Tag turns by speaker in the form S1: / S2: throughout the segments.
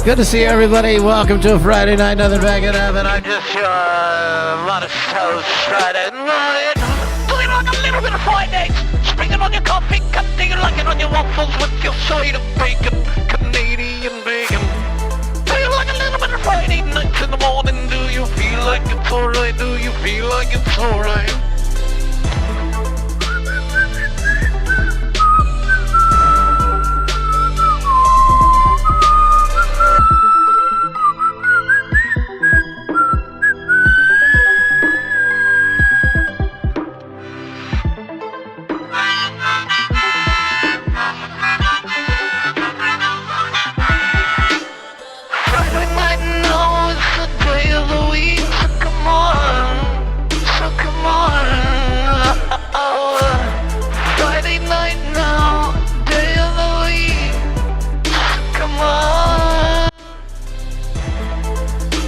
S1: Good to see everybody. Welcome to a Friday night, nothing back it up, and I'm just a lot of shows Friday night. Doing like a little bit of fried eggs, springing on your coffee, cutting it like it on your waffles with your side of bacon, Canadian bacon. Do you like a little bit of Friday nights in the morning? Do you feel like it's alright? Do you feel like it's alright?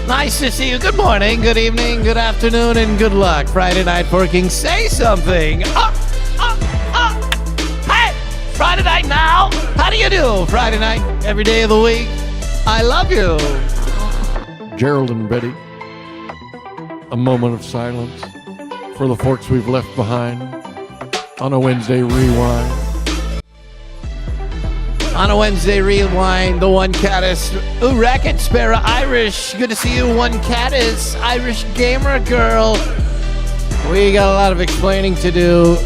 S1: Nice to see you. Good morning, good evening, good afternoon, and good luck. Friday Night Forking, say something. Hey, Friday night now. How do you do? Friday night, every day of the week. I love you.
S2: Gerald and Betty, a moment of silence for the forks we've left behind on a Wednesday rewind.
S1: On a Wednesday rewind, the one caddis. Ooh, Racket Sparrow Irish. Good to see you, one caddis. Irish gamer girl. We got a lot of explaining to do.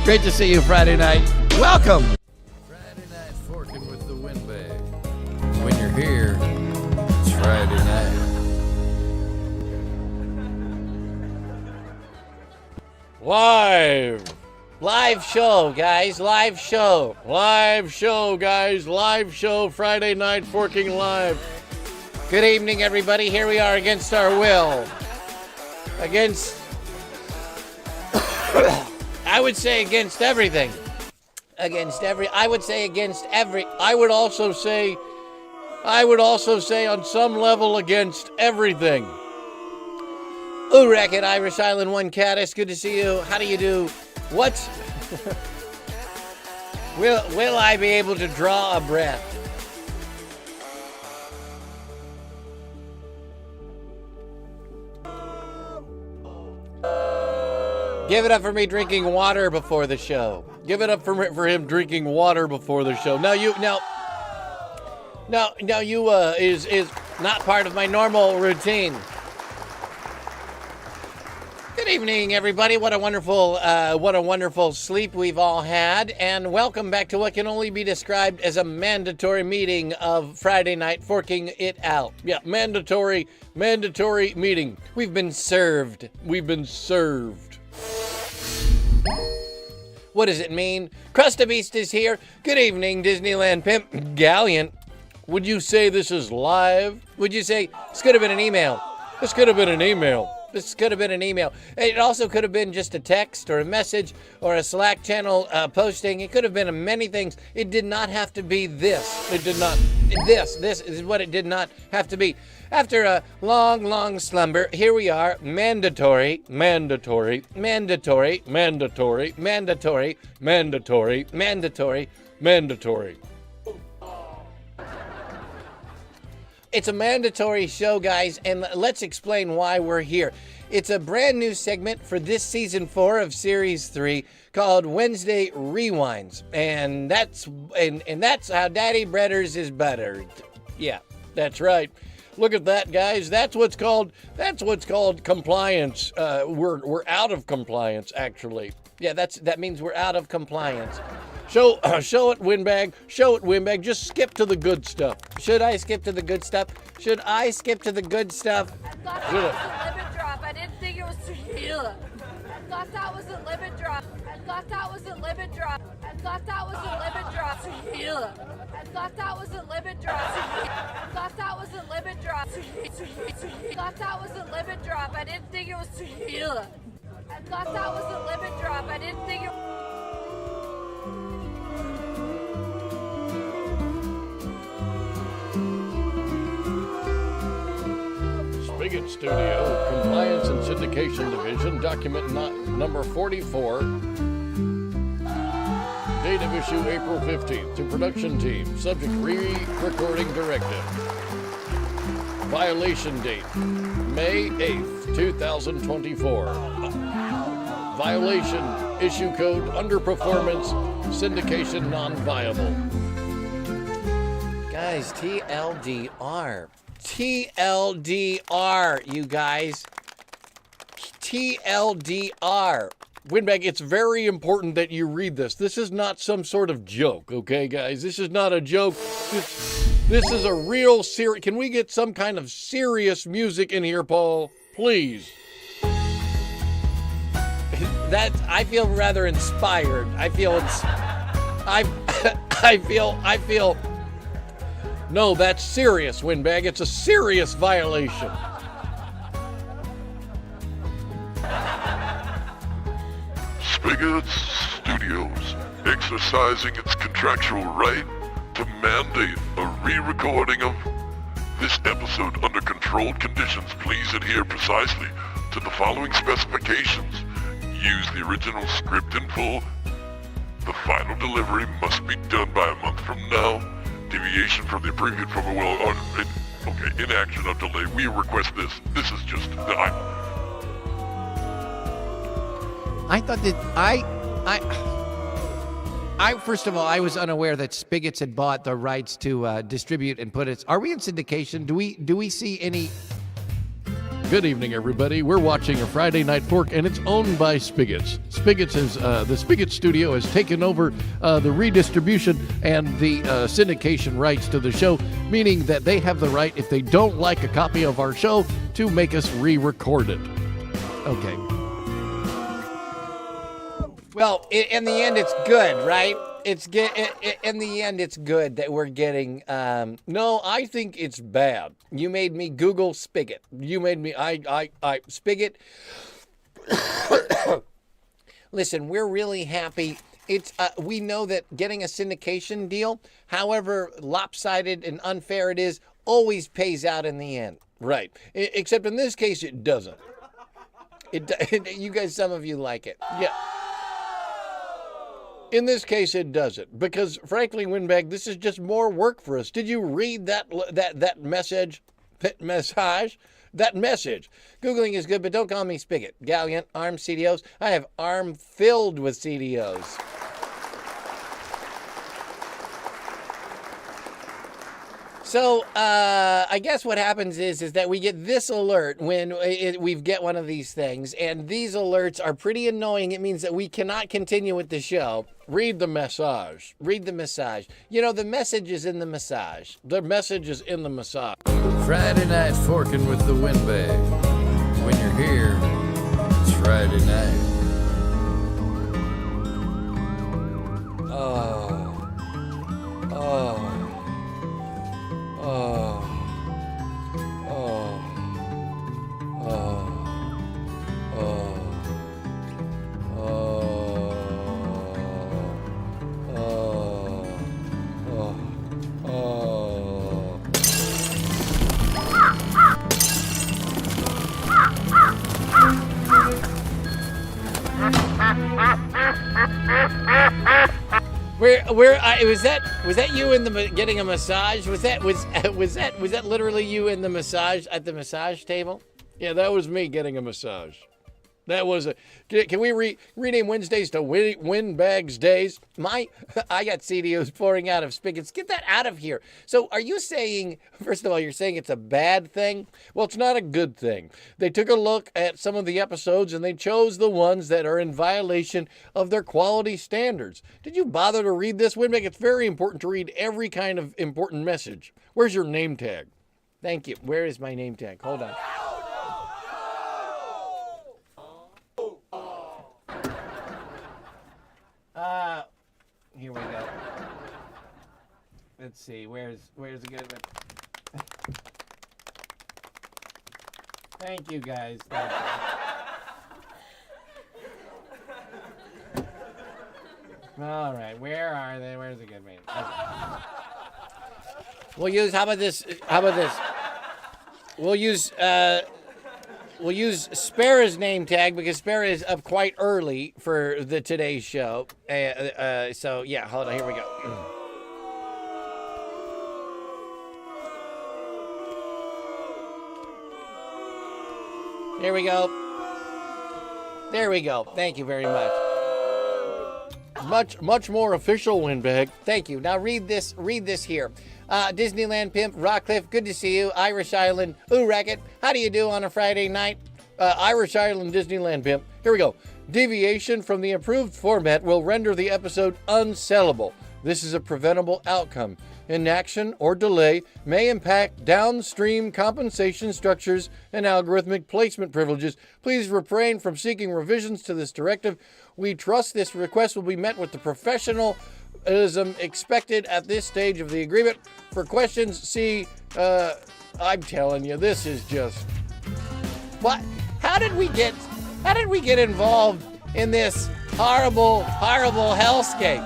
S1: Great to see you Friday night. Welcome.
S3: Friday night forking with the windbag. When you're here, it's Friday night.
S1: Live show, guys. Live show.
S2: Live show, guys. Live show. Friday Night Forking Live.
S1: Good evening, everybody. Here we are against our will. I would say against everything. I would also say on some level against everything. Ooh, Racket, Irish Island, one caddis. Good to see you. How do you do? What? Will I be able to draw a breath? Give it up for me drinking water before the show. Give it up for him drinking water before the show. Now you is not part of my normal routine. Good evening, everybody. What a wonderful sleep we've all had, and welcome back to what can only be described as a mandatory meeting of Friday Night Forking It Out. Yeah, mandatory meeting. We've been served. What does it mean? Crustabeast is here. Good evening, Disneyland Pimp Gallant. Would you say this is live? Would you say this could have been an email? This could have been an email. It also could have been just a text or a message or a Slack channel posting. It could have been many things. It did not have to be this. It did not. This is what it did not have to be. After a long slumber, here we are. Mandatory. It's a mandatory show, guys, and let's explain why we're here. It's a brand new segment for this season 4 of series 3 called Wednesday Rewinds, and that's how Daddy Breaders is buttered. Yeah, that's right. Look at that, guys. That's what's called compliance. We're out of compliance, actually. Yeah, that means we're out of compliance. Show it, Windbag. Just skip to the good stuff. Should I skip to the good stuff?
S4: I thought that was a limit drop. I didn't think it was too healing. I thought that was a limit drop. To heal. I didn't think it was too healing.
S2: Spigot Studio, Compliance and Syndication Division, document number 44. Date of issue April 15th. To production team. Subject re-recording directive. Violation date May 8th, 2024. Violation issue code underperformance syndication non-viable.
S1: Guys, TLDR. TLDR, you guys. TLDR.
S2: Windbag, it's very important that you read this. This is not some sort of joke, okay, guys? This is not a joke. This is a real serious. Can we get some kind of serious music in here, Paul? Please.
S1: I feel rather inspired. I feel.
S2: No, that's serious, Windbag. It's a serious violation.
S5: Spigots Studios exercising its contractual right to mandate a re-recording of this episode under controlled conditions. Please adhere precisely to the following specifications. Use the original script in full. The final delivery must be done by a month from now. Deviation from the previous inaction of delay. We request this. This is just
S6: I thought that I first of all, I was unaware that Spigots had bought the rights to distribute and put it. Are we in syndication? Do we see any?
S2: Good evening, everybody. We're watching a Friday Night Fork, and it's owned by Spigots. Spigots is the Spigot Studio has taken over the redistribution and the syndication rights to the show, meaning that they have the right, if they don't like a copy of our show, to make us re-record it.
S6: Okay.
S1: Well, in the end, it's good, right? In the end, it's good that we're getting.
S2: No, I think it's bad.
S1: You made me Google Spigot.
S2: You made me. I
S1: Spigot. Listen, we're really happy. It's we know that getting a syndication deal, however lopsided and unfair it is, always pays out in the end.
S2: Right. Except in this case, it doesn't.
S1: You guys, some of you like it.
S2: Yeah. In this case, it doesn't, because frankly, Windbag, this is just more work for us. Did you read that message? That message.
S1: Googling is good, but don't call me Spigot. Gallant, arm CDOs. I have arm filled with CDOs. So I guess what happens is that we get this alert when we get one of these things, and these alerts are pretty annoying. It means that we cannot continue with the show.
S2: Read the massage.
S1: Read the massage. You know, the message is in the massage.
S2: The message is in the massage.
S3: Friday night forking with the windbag. When you're here, it's Friday night.
S2: Oh. Oh. Oh. Oh. Oh. Oh.
S1: Was that you in the getting a massage? Was that literally you in the massage at the massage table?
S2: Yeah, that was me getting a massage. That was a. Can we rename Wednesdays to Windbags Days?
S1: I got CDOs pouring out of spigots. Get that out of here. So are you saying, first of all, you're saying it's a bad thing?
S2: Well, it's not a good thing. They took a look at some of the episodes and they chose the ones that are in violation of their quality standards. Did you bother to read this, Windbag? It's very important to read every kind of important message. Where's your name tag?
S1: Thank you. Where is my name tag? Hold on. Here we go. Let's see. Where's a good one? Thank you, guys. Thank you. All right. Where are they? Where's a good one? Okay. We'll use. How about this? We'll use. we'll use Sparrow's name tag because Sparrow is up quite early for the today's show. So yeah, hold on. Here we go. Here we go. There we go. Thank you very much. Much more official, Windbag. Thank you. Now read this here. Disneyland Pimp, Rockcliffe, good to see you. Irish Island, ooh, Racket, how do you do on a Friday night? Irish Island, Disneyland Pimp. Here we go. Deviation from the approved format will render the episode unsellable. This is a preventable outcome. Inaction or delay may impact downstream compensation structures and algorithmic placement privileges. Please refrain from seeking revisions to this directive. We trust this request will be met with the professionalism expected at this stage of the agreement. For questions, see, I'm telling you, this is just... What? How did we get involved in this horrible hellscape?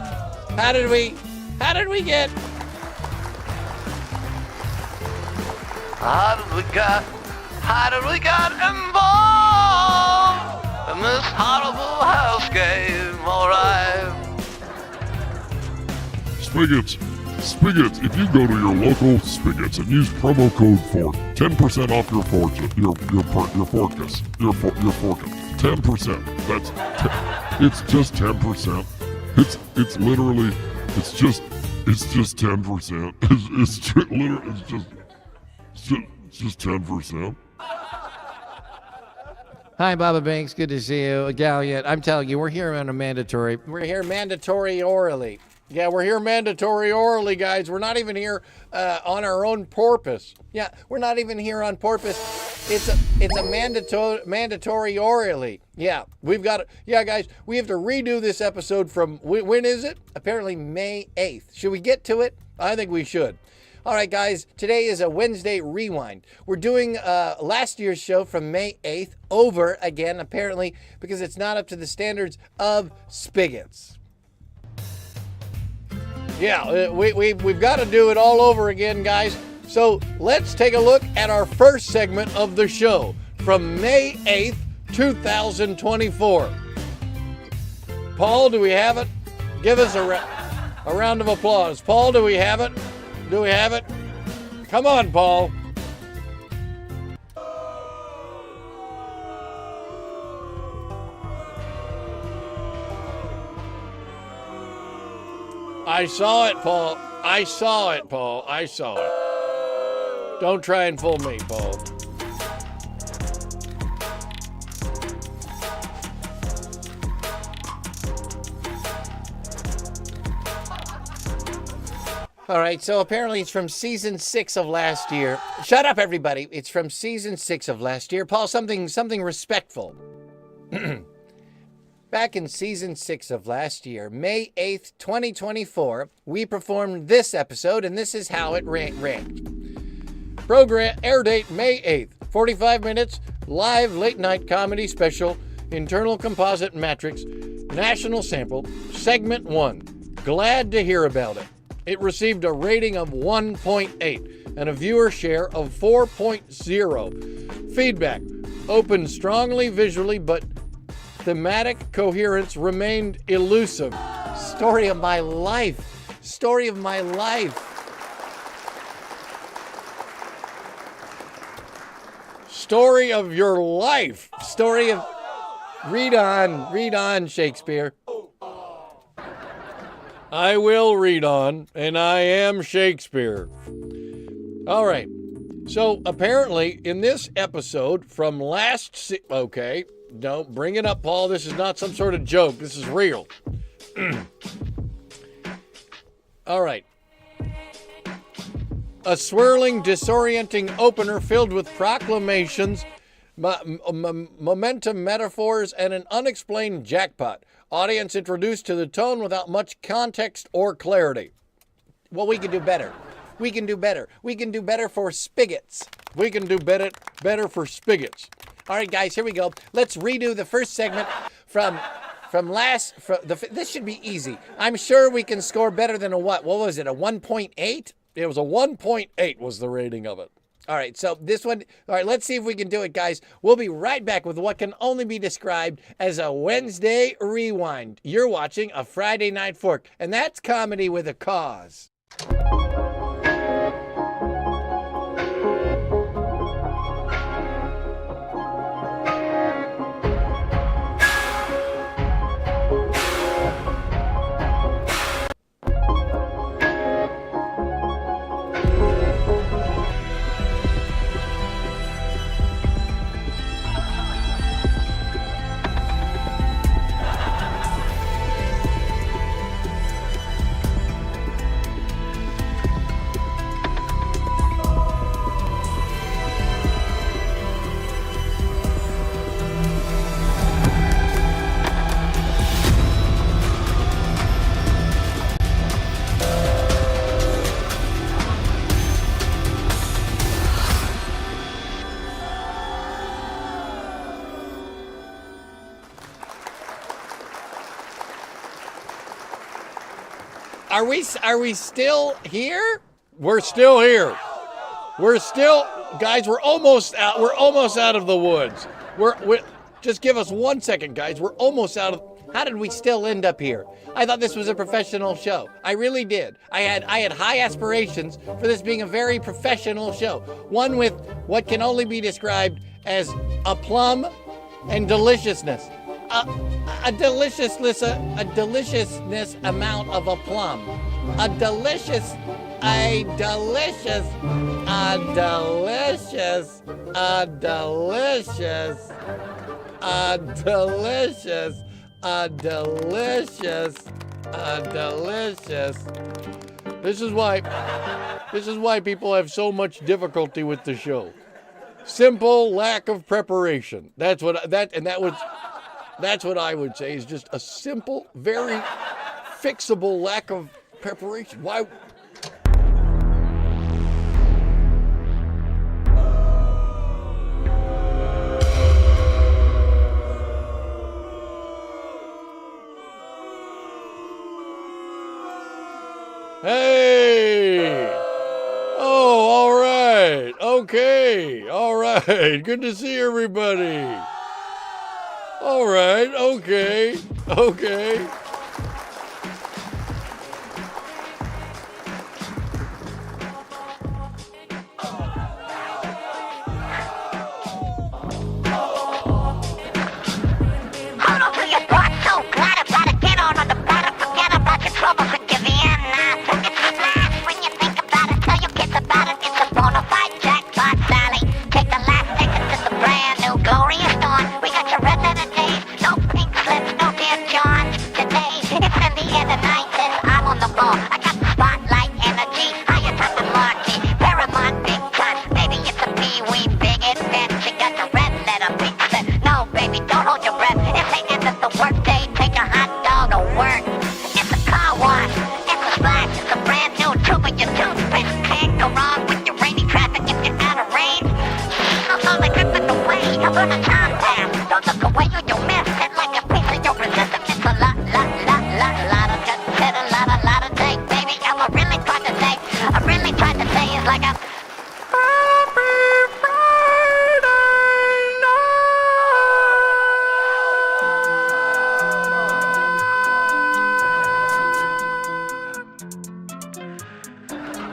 S1: How did we get... How did we get involved in this horrible hellscape? Alright.
S5: Spigots, if you go to your local Spigots and use promo code FORK, 10% off your fortune, your forkus. 10%. It's just 10%. It's literally, it's just 10%. It's just 10%.
S6: Hi, Baba Banks. Good to see you. Galliot, I'm telling you, we're here on a mandatory.
S1: We're here mandatorily. Yeah, we're here mandatorily, guys. We're not even here on our own porpoise. Yeah, we're not even here on porpoise. It's a mandatorily. Yeah, we've got. Yeah, guys, we have to redo this episode from when is it? Apparently May 8th. Should we get to it? I think we should. All right, guys, today is a Wednesday Rewind. We're doing last year's show from May 8th over again, apparently, because it's not up to the standards of Spigots. Yeah, we've got to do it all over again, guys. So let's take a look at our first segment of the show from May 8th, 2024. Paul, do we have it? Give us a round of applause. Paul, do we have it? Do we have it? Come on, Paul. I saw it, Paul. I saw it. Don't try and fool me, Paul. All right, so apparently it's from season 6 of last year. Shut up, everybody. It's from season 6 of last year. Paul, something respectful. Back in season 6 of last year, May 8th, 2024, we performed this episode, and this is how it ranked. Program air date May 8th, 45 minutes, live late night comedy special, internal composite matrix, national sample, segment 1. Glad to hear about it. It received a rating of 1.8 and a viewer share of 4.0. Feedback: opened strongly visually, but thematic coherence remained elusive. Story of my life. Story of my life. Story of your life. Story of... Read on, Shakespeare. I will read on, and I am Shakespeare. All right. So apparently in this episode from okay, don't bring it up, Paul. This is not some sort of joke. This is real. All right. A swirling, disorienting opener filled with proclamations, momentum metaphors, and an unexplained jackpot. Audience introduced to the tone without much context or clarity. Well, we can do better. We can do better. We can do better for Spigots. We can do better for Spigots. All right, guys, here we go. Let's redo the first segment from this should be easy. I'm sure we can score better than a what? What was it, a 1.8? It was a 1.8 was the rating of it. All right, so this one, all right, let's see if we can do it, guys. We'll be right back with what can only be described as a Wednesday rewind. You're watching a Friday Night Fork, and that's comedy with a cause. Are we still here?
S2: We're still here. Guys, we're almost out. We're almost out of the woods. Just give us 1 second, guys. We're almost out of.
S1: How did we still end up here? I thought this was a professional show. I really did. I had high aspirations for this being a very professional show. One with what can only be described as aplomb and deliciousness. A deliciousness amount of aplomb. A delicious
S2: This is why people have so much difficulty with the show. Simple lack of preparation. That's what I would say is just a simple, very fixable lack of preparation. Why? Hey! Oh, all right. Okay. All right. Good to see everybody. All right. Okay.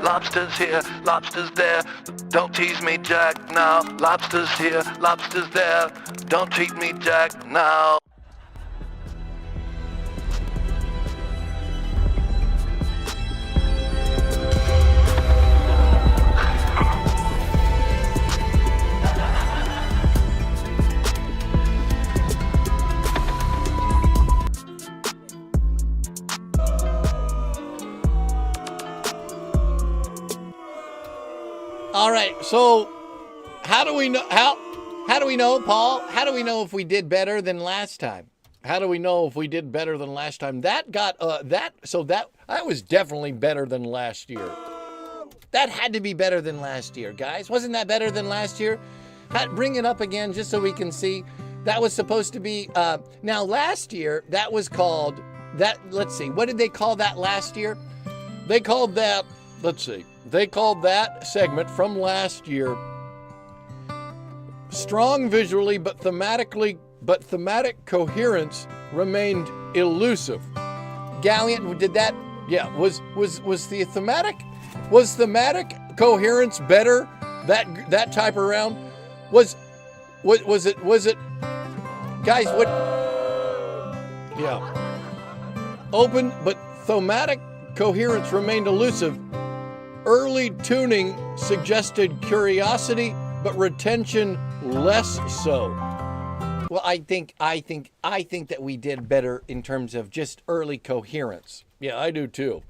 S7: Lobsters here, lobsters there. Don't tease me, Jack, now. Lobsters here, lobsters there. Don't treat me, Jack, now.
S1: All right, so how do we know, Paul? How do we know if we did better than last time?
S2: How do we know if we did better than last time? That was definitely better than last year.
S1: That had to be better than last year, guys. Wasn't that better than last year? Bring it up again just so we can see. That was supposed to be, now last year, that was called, let's see, what did they call that last year?
S2: They called that, let's see, they called that segment from last year strong visually, but thematic coherence remained elusive.
S1: Galleon, did that?
S2: Yeah, was thematic coherence better that type around? Was it guys, what? Yeah. Open, but thematic coherence remained elusive. Early tuning suggested curiosity, but retention less so.
S1: Well, I think that we did better in terms of just early coherence.
S2: Yeah, I do too.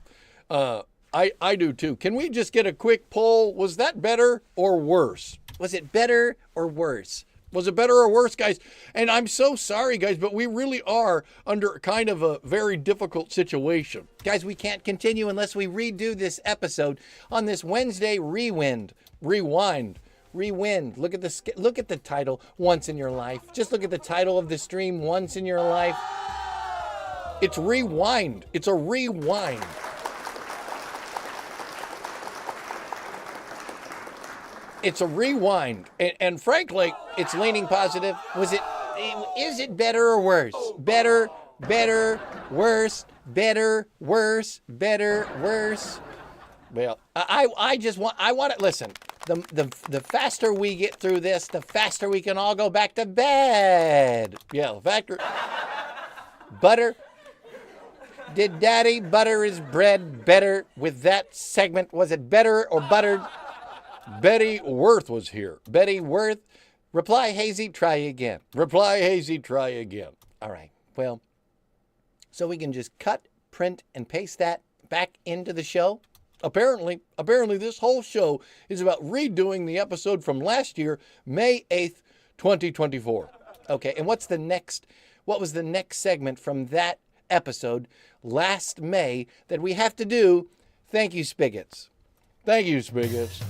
S2: I do too. Can we just get a quick poll? Was that better or worse?
S1: Was it better or worse?
S2: Was it better or worse, guys? And I'm so sorry, guys, but we really are under kind of a very difficult situation.
S1: Guys, we can't continue unless we redo this episode on this Wednesday Rewind. Look at the title, Once in Your Life. Just look at the title of the stream, Once in Your Life.
S2: It's rewind. It's a rewind. It's a rewind. And frankly,
S1: it's leaning positive. Is it better or worse? Better, worse, better, worse, better, worse.
S2: Well,
S1: I want it. Listen, the faster we get through this, the faster we can all go back to bed.
S2: Yeah, the factor.
S1: Butter. Did Daddy butter his bread better with that segment? Was it better or buttered?
S2: Betty Worth was here.
S1: Betty Worth. Reply Hazy, try again.
S2: Reply Hazy, try again.
S1: All right. Well, so we can just cut, print, and paste that back into the show.
S2: Apparently this whole show is about redoing the episode from last year, May 8th, 2024.
S1: Okay, and what was the next segment from that episode last May that we have to do? Thank you, Spigots.
S2: Thank you, Spigots.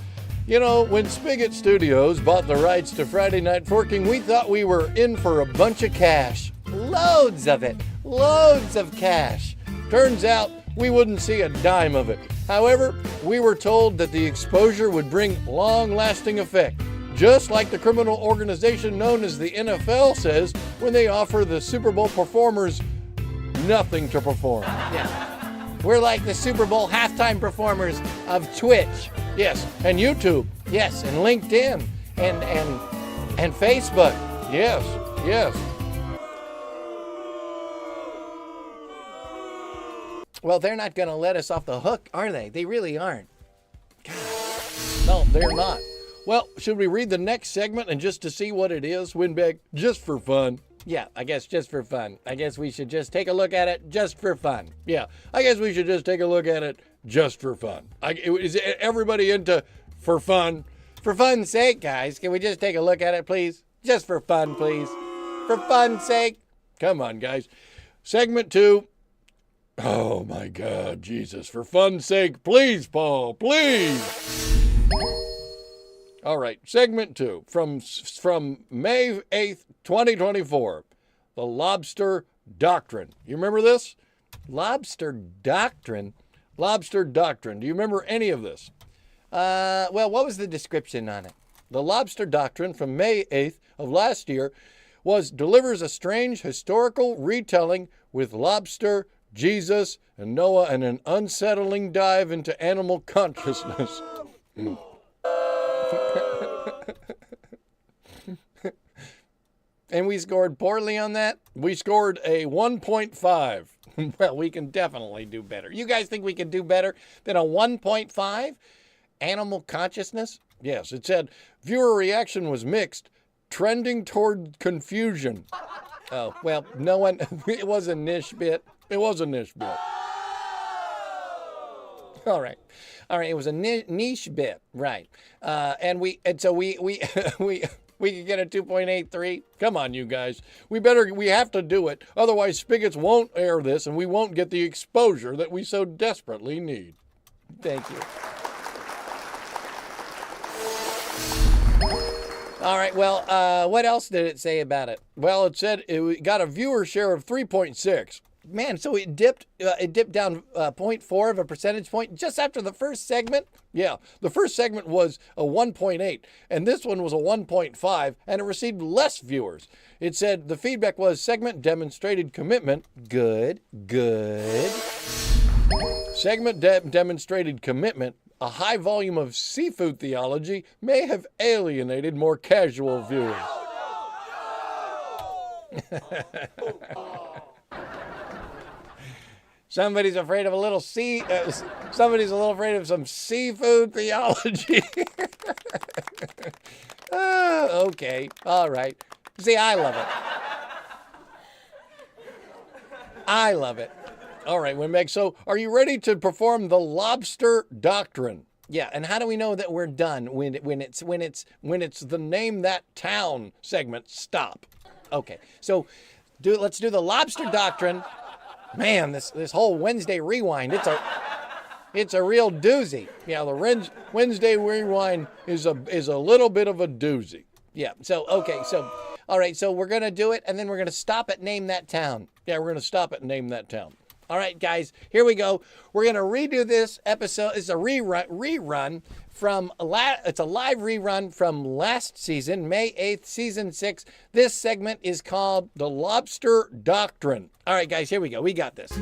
S2: You know, when Spigot Studios bought the rights to Friday Night Forking, we thought we were in for a bunch of cash.
S1: Loads of it. Loads of cash.
S2: Turns out we wouldn't see a dime of it. However, we were told that the exposure would bring long-lasting effect, just like the criminal organization known as the NFL says when they offer the Super Bowl performers nothing to perform.
S1: Yeah. We're like the Super Bowl halftime performers of Twitch.
S2: Yes, and YouTube.
S1: Yes, and LinkedIn and Facebook.
S2: Yes, yes.
S1: Well, they're not going to let us off the hook, are they? They really aren't.
S2: God. No, they're not. Well, should we read the next segment and just to see what it is, Winbag, just for fun?
S1: Yeah, I guess just for fun. I guess we should just take a look at it just for fun.
S2: Yeah, I guess we should just take a look at it just for fun. Is everybody into for fun?
S1: For fun's sake, guys, can we just take a look at it, please? Just for fun, please. For fun's sake.
S2: Come on, guys. Segment 2. Oh, my God, Jesus. For fun's sake, please, Paul, please. All right, segment 2 from May 8th, 2024. The Lobster Doctrine. You remember this?
S1: Lobster Doctrine?
S2: Lobster Doctrine. Do you remember any of this?
S1: Well, what was the description on it?
S2: The Lobster Doctrine from May 8th of last year delivers a strange historical retelling with lobster, Jesus, and Noah, and an unsettling dive into animal consciousness.
S1: And we scored poorly on that?
S2: We scored a 1.5.
S1: Well, we can definitely do better. You guys think we can do better than a 1.5? Animal consciousness?
S2: Yes, it said viewer reaction was mixed, trending toward confusion.
S1: Oh, well, no one, it was a niche bit.
S2: It was a niche bit.
S1: All right, it was a niche bit, right. So we could get a 2.83.
S2: Come on, you guys. We have to do it. Otherwise, Spigots won't air this and we won't get the exposure that we so desperately need.
S1: Thank you. All right, well, what else did it say about it?
S2: Well, it said it got a viewer share of 3.6.
S1: man, so it dipped down 0.4 of a percentage point just after the first segment. Yeah, the first segment was a 1.8, and this one was a 1.5, and it received less viewers. It said the feedback was segment demonstrated commitment. Good. Segment demonstrated commitment. A high volume of seafood theology may have alienated more casual viewers. Somebody's afraid of a little somebody's a little afraid of some seafood theology. Okay, all right. See, I love it. I love it. All right, Wimbeg. So, are you ready to perform the lobster doctrine? Yeah, and how do we know that we're done when it's the name that town segment? Stop. Okay, so let's do the lobster doctrine. Man, this whole Wednesday rewind, it's a real doozy. Yeah, the Wednesday rewind is a little bit of a doozy. Yeah, so okay, so all right, so we're gonna do it and then we're gonna stop at name that town. Yeah, we're gonna stop at name that town. All right, guys, here we go. We're going to redo this episode. It's a rerun from, it's a live rerun from last season, May 8th, season 6. This segment is called The Lobster Doctrine. All right, guys, here we go. We got this.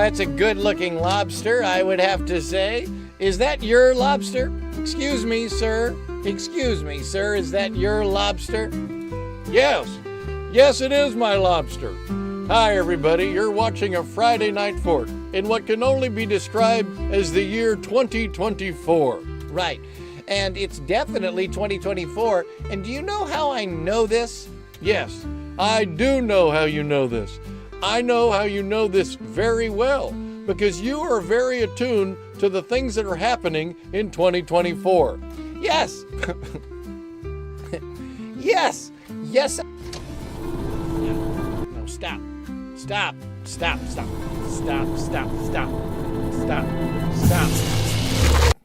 S1: That's a good-looking lobster, I would have to say. Is that your lobster? Excuse me, sir. Excuse me, sir. Is that your lobster? Yes. Yes, it is my lobster. Hi, everybody. You're watching a Friday Night Fork in what can only be described as the year 2024. Right. And it's definitely 2024. And do you know how I know this? Yes, I do know how you know this. I know how you know this very well, because you are very attuned to the things that are happening in 2024. Yes. Yes. Yes. No, stop. Stop. Stop. Stop. Stop. Stop. Stop. Stop. Stop.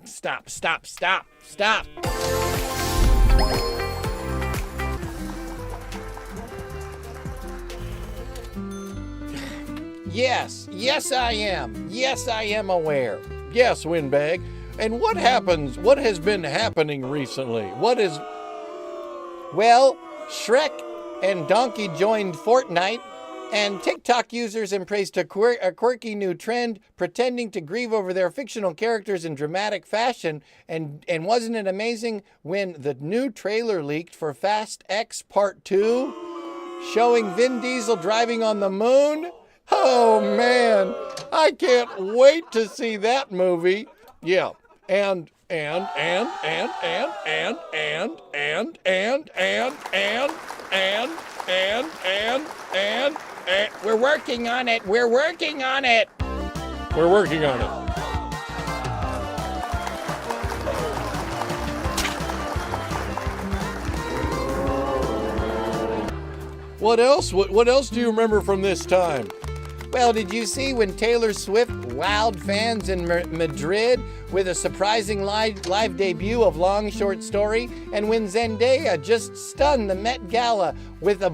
S1: Stop. Stop. Stop. Stop. Yes, yes I am. Yes, I am aware. Yes, Windbag. And what has been happening recently? Well, Shrek and Donkey joined Fortnite, and TikTok users embraced a quirky new trend, pretending to grieve over their fictional characters in dramatic fashion. And wasn't it amazing when the new trailer leaked for Fast X Part 2, showing Vin Diesel driving on the moon? Oh man, I can't wait to see that movie. Yeah, and we're working on it. We're working on it. We're working on it. What else? What else do you remember from this time? Well, did you see when Taylor Swift wowed fans in Madrid with a surprising live debut of Long Short Story? And when Zendaya just stunned the Met Gala with a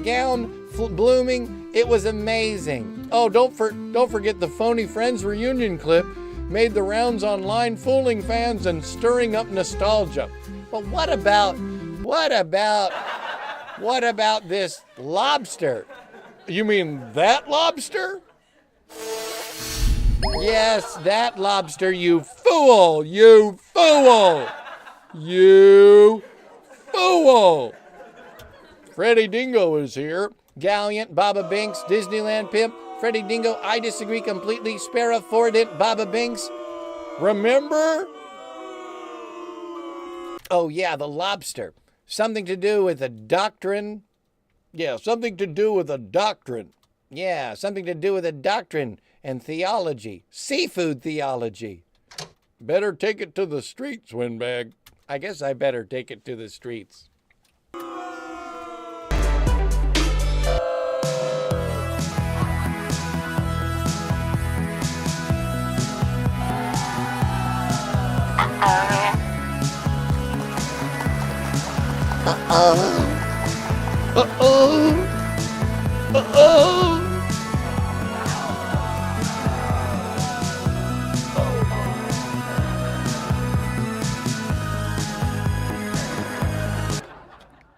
S1: gown blooming? It was amazing. Oh, don't forget the phony Friends reunion clip made the rounds online, fooling fans and stirring up nostalgia. But what about this lobster? You mean that lobster? Yes, that lobster, you fool! You fool! You fool! Freddie Dingo is here. Gallant, Baba Binks, Disneyland Pimp, Freddie Dingo, I disagree completely, Sparrow, Fordent, Baba Binks. Remember? Oh yeah, the lobster. Something to do with a doctrine. Yeah, something to do with a doctrine. Yeah, something to do with a doctrine and theology. Seafood theology.
S2: Better take it to the streets, Windbag.
S1: I guess I better take it to the streets.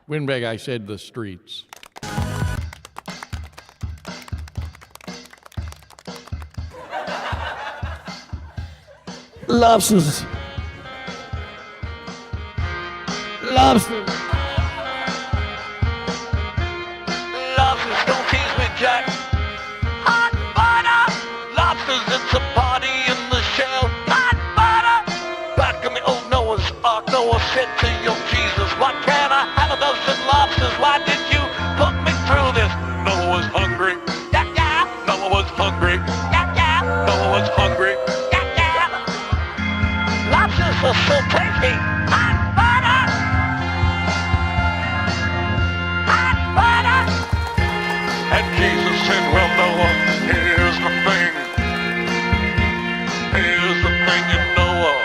S2: Windbag, I said the streets.
S8: Lobsters. Lobsters.
S7: Lobsters, don't tease me, Jack. Hot butter. Lobsters, it's a party in the shell. Hot butter. Back in the old Noah's Ark, Noah said to your Jesus, what can I have a dozen lobsters? Why did you put me through this? Noah was hungry. Yeah, yeah. Noah was hungry. Yeah, yeah. Noah was hungry. Yeah, yeah. Lobsters are so tasty. Hot butter. Hot butter. And Jesus said, well, Noah, here's the thing. Here's the thing, you Noah.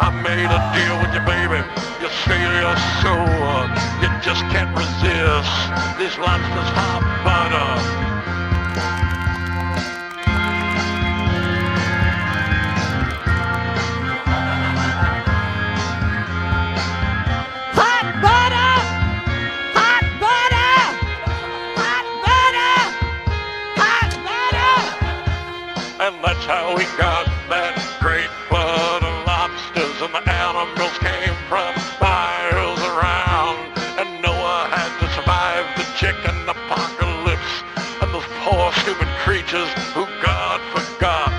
S7: I made a deal with you, baby. You say you're so, you just can't resist these lobsters hot butter. And that's how we got that great flood of lobsters, and the animals came from miles around. And Noah had to survive the chicken apocalypse and those poor stupid creatures who God forgot.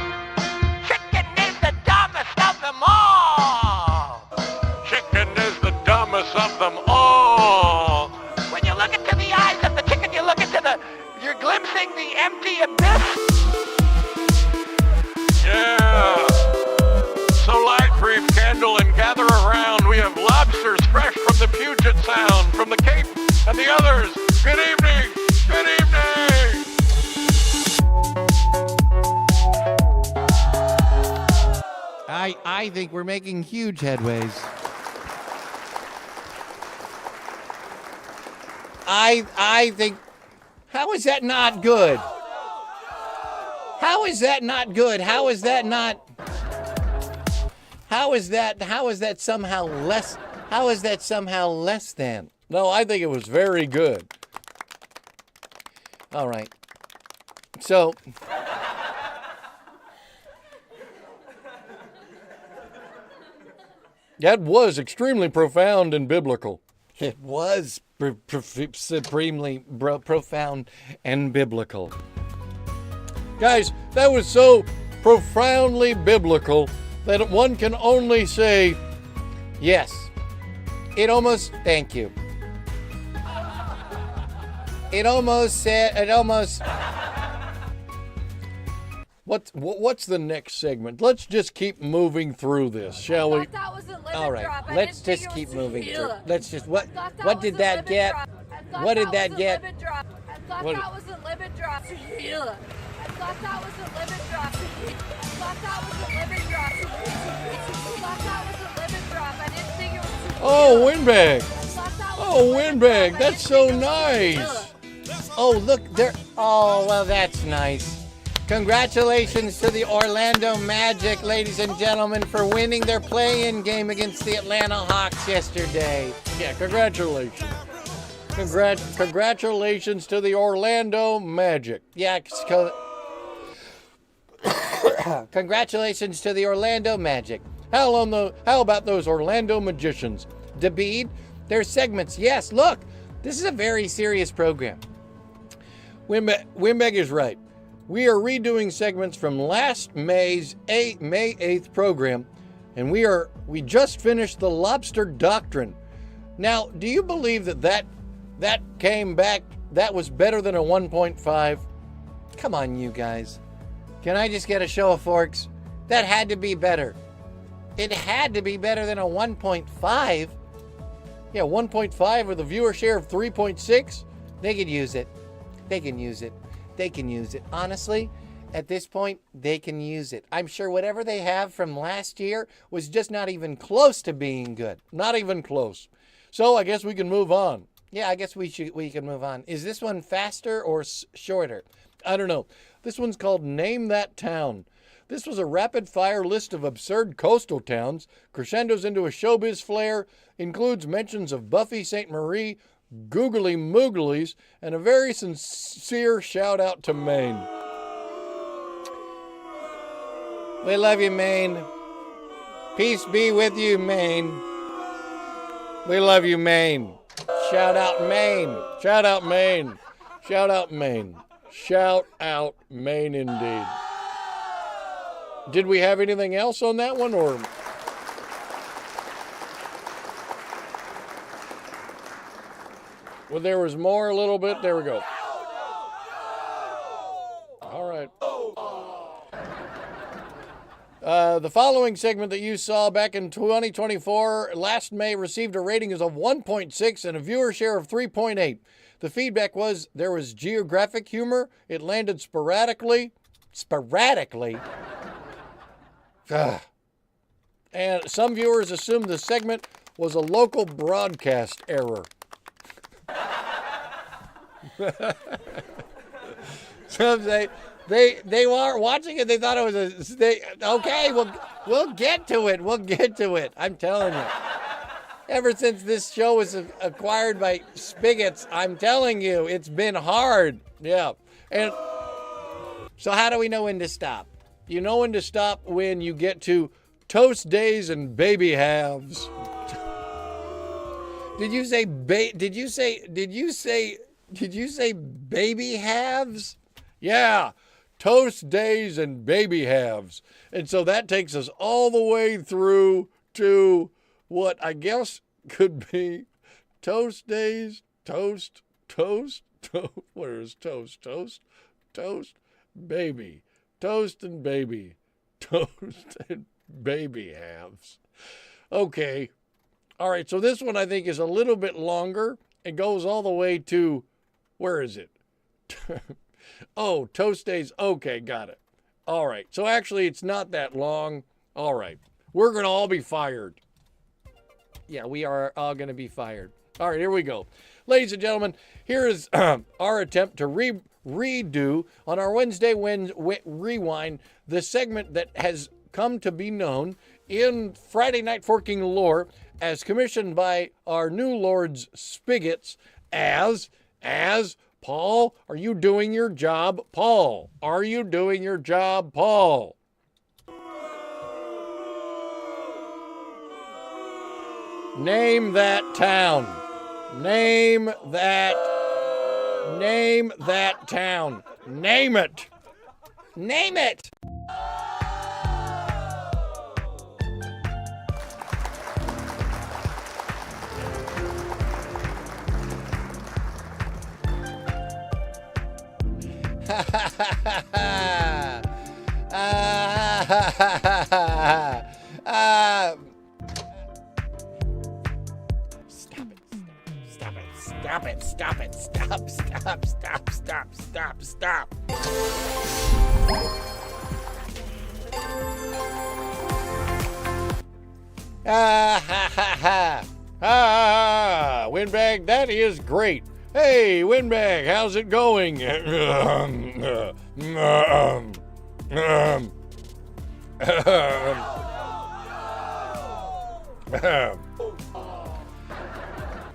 S7: Chicken is the dumbest of them all. Chicken is the dumbest of them all. When you look into the eyes of the chicken, you're glimpsing the empty abyss. Yeah. So light, brief candle, and gather around. We have lobsters fresh from the Puget Sound, from the Cape, and the others. Good evening. Good evening.
S6: I think we're making huge headways.
S1: I think, how is that not good? How is that not good? How is that somehow less? How is that somehow less than?
S2: No, I think it was very good.
S1: All right. So,
S2: That was extremely profound and biblical.
S1: it was supremely profound and biblical.
S2: Guys, that was so profoundly biblical that one can only say,
S1: Yes. Thank you.
S2: what's the next segment? Let's just keep moving through this, shall we?
S4: That was a lemon
S1: All right,
S4: drop. I
S1: let's
S4: didn't think
S1: just
S4: it
S1: keep
S4: was
S1: moving through.
S4: tequila.
S1: Let's just,
S4: I thought that
S1: what
S4: was
S1: did
S4: a
S1: that
S4: lemon
S1: get?
S4: drop. I thought
S1: What did
S4: that
S1: that
S4: was a
S1: get?
S4: lemon drop. I thought
S2: What-
S4: that was a lemon drop. Tequila. I thought that was a lemon drop. I thought that was a lemon drop. I thought that was a lemon drop. I didn't think it was tequila.
S2: Oh, Windbag.
S4: I thought that was
S2: Oh,
S4: a lemon
S2: Windbag,
S4: drop. I
S2: that's
S4: didn't
S2: so
S4: think it was
S2: nice.
S4: tequila.
S1: Oh, look, there. Oh, well, that's nice. Congratulations to the Orlando Magic, ladies and gentlemen, for winning their play-in game against the Atlanta Hawks yesterday.
S2: Yeah, congratulations. Congratulations to the Orlando Magic.
S1: Yeah, congratulations to the Orlando Magic.
S2: How about those Orlando Magicians?
S1: Dabeed, their segments. Yes, look, this is a very serious program.
S2: Windbag is right. We are redoing segments from last May 8th program, and we just finished the lobster doctrine. Now, do you believe that came back
S1: that was better than a 1.5. Come on, you guys. Can I just get a show of forks? That had to be better. It had to be better than a 1.5. Yeah, 1.5 with a viewer share of 3.6. They could use it. They can use it. They can use it. Honestly, at this point, they can use it. I'm sure whatever they have from last year was just not even close to being good. Not even close. So I guess we can move on. Yeah, I guess we can move on. Is this one faster or shorter? I don't know. This one's called Name That Town. This was a rapid-fire list of absurd coastal towns, crescendos into a showbiz flair, includes mentions of Buffy St. Marie, googly mooglies, and a very sincere shout-out to Maine. We love you, Maine. Peace be with you, Maine. We love you, Maine. Shout out Maine. Shout out Maine. Shout out Maine. Shout out Maine indeed. Did we have anything else on that one, or? Well, there was more a little bit. There we go. All right. The following segment that you saw back in 2024, last May, received a rating of 1.6 and a viewer share of 3.8. The feedback was there was geographic humor. It landed sporadically. And some viewers assumed the segment was a local broadcast error. Some say they weren't watching it. They thought it was okay, we'll get to it. We'll get to it. I'm telling you. Ever since this show was acquired by Spigots, I'm telling you, it's been hard. Yeah. And so how do we know when to stop? You know when to stop when you get to toast days and baby halves. Did you say baby halves? Yeah. Toast days and baby halves. And so that takes us all the way through to what I guess could be toast days, toast, where is toast, baby, toast and baby, toast and baby halves. Okay. All right. So this one I think is a little bit longer. It goes all the way to, where is it? Oh, toast days. Okay. Got it. All right. So actually it's not that long. All right. We're going to all be fired. Yeah, we are all going to be fired. All right, here we go. Ladies and gentlemen, here is our attempt to redo on our Wednesday Rewind the segment that has come to be known in Friday Night Forking lore as commissioned by our new lords Spigots as Paul, are you doing your job, Paul? Are you doing your job, Paul? Name that town. Name that town. Name it. Name it. Stop. Windbag, that is great. Hey, Windbag, how's it going?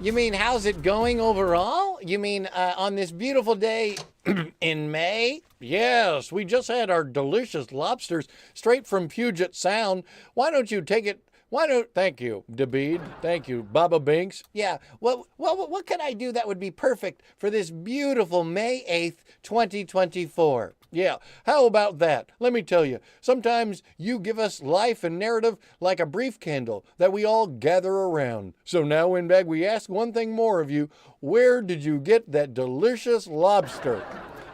S1: You mean, how's it going overall? You mean on this beautiful day in May? Yes, we just had our delicious lobsters straight from Puget Sound. Why don't you take it Why don't...
S2: Thank you, Dabeed. Thank you, Baba Binks.
S1: Yeah, well, what can I do that would be perfect for this beautiful May 8th, 2024?
S2: Yeah, how about that? Let me tell you, sometimes you give us life and narrative like a brief candle that we all gather around. So now, Windbag, we ask one thing more of you. Where did you get that delicious lobster?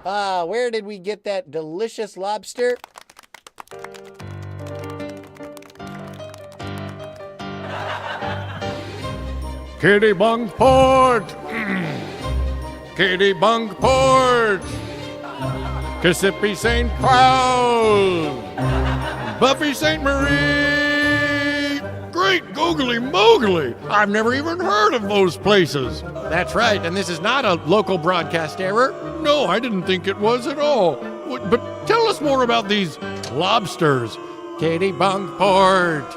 S1: Where did we get that delicious lobster?
S2: Kitty Bunkport! Kitty Bunkport! Kissimmee St. Cloud! Buffy St. Marie! Great googly moogly! I've never even heard of those places.
S6: That's right, and this is not a local broadcast error.
S2: No, I didn't think it was at all. But tell us more about these lobsters.
S6: Kitty Bunkport,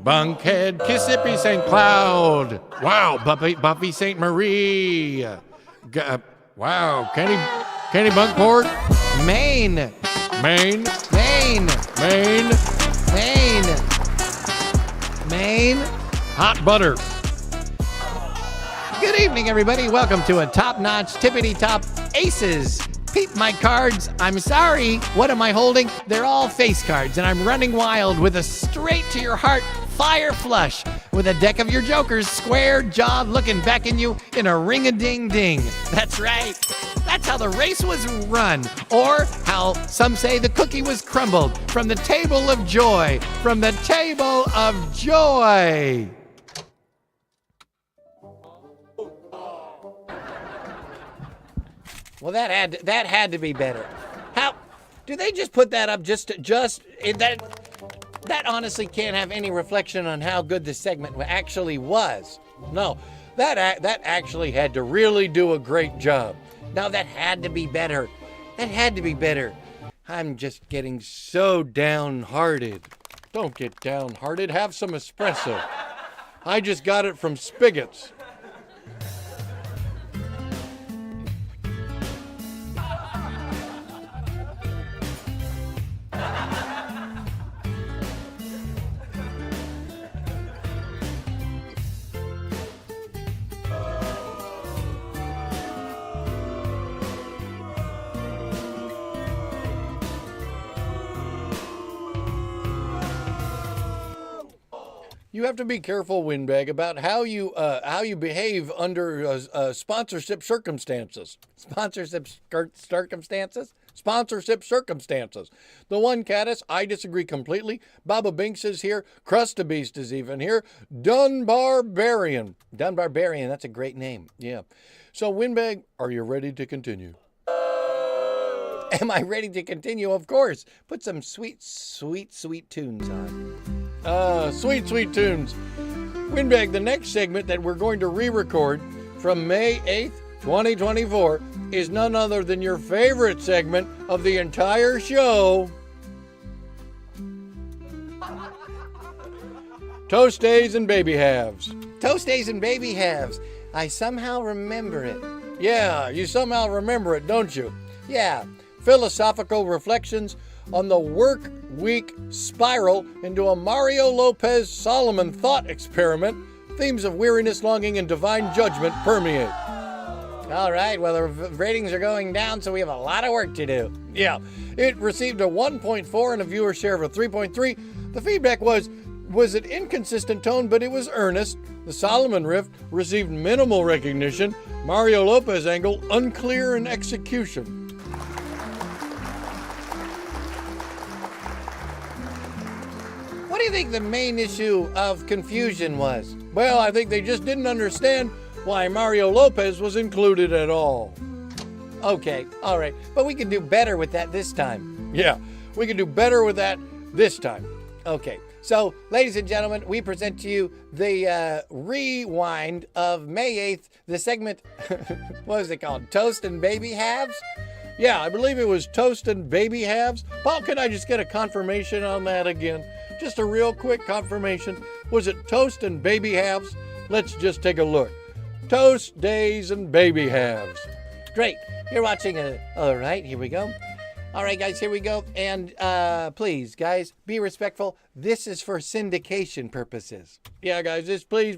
S6: Bunkhead, Kissimmee St. Cloud. Wow, Buffy St. Marie.
S2: Wow, Kenny Bunkport?
S6: Maine.
S2: Maine?
S6: Maine.
S2: Maine?
S6: Maine. Maine.
S2: Hot butter.
S6: Good evening, everybody. Welcome to a top-notch, tippity-top Aces. Peep my cards. I'm sorry. What am I holding? They're all face cards, and I'm running wild with a straight-to-your-heart fire flush with a deck of your jokers square-jawed looking back in you in a ring-a-ding-ding. That's right. That's how the race was run, or how some say the cookie was crumbled from the table of joy. From the table of joy.
S1: Well, that had to be better. How do they just put that up just that honestly can't have any reflection on how good the segment actually was.
S2: No, that actually had to really do a great job.
S1: No, that had to be better. That had to be better. I'm just getting so downhearted.
S2: Don't get downhearted. Have some espresso. I just got it from Spigots. You have to be careful, Windbag, about how you behave under sponsorship circumstances.
S1: Sponsorship circumstances?
S2: Sponsorship circumstances. The one caddis, I disagree completely. Baba Binks is here. Crustabeast is even here. Dunbarbarian.
S1: Dunbarbarian, that's a great name.
S2: Yeah. So, Windbag, are you ready to continue?
S1: Am I ready to continue? Of course. Put some sweet, sweet, sweet tunes on.
S2: Sweet, sweet tunes. Windbag, the next segment that we're going to re-record from May 8th, 2024 is none other than your favorite segment of the entire show. Toast Days and Baby Halves.
S1: Toast Days and Baby Halves. I somehow remember it.
S2: Yeah, you somehow remember it, don't you?
S1: Yeah.
S2: Philosophical reflections on the work week spiral into a Mario Lopez Solomon thought experiment. Themes of weariness, longing, and divine judgment permeate.
S1: All right, well, the ratings are going down, so we have a lot of work to do.
S2: Yeah, it received a 1.4 and a viewer share of a 3.3. The feedback was an inconsistent tone, but it was earnest. The Solomon riff received minimal recognition. Mario Lopez angle, unclear in execution.
S1: What do you think the main issue of confusion was?
S2: Well, I think they just didn't understand why Mario Lopez was included at all.
S1: Okay, all right. But we can do better with that this time.
S2: Yeah, we can do better with that this time.
S1: Okay, so, ladies and gentlemen, we present to you the rewind of May 8th, the segment, what was it called? Toast and Baby Halves?
S2: Yeah, I believe it was Toast and Baby Halves. Paul, can I just get a confirmation on that again? Just a real quick confirmation. Was it Toast and Baby Halves? Let's just take a look. Toast Days and Baby Halves.
S1: Great. You're watching all right, here we go. All right, guys, here we go. And please, guys, be respectful. This is for syndication purposes. Yeah, guys, just please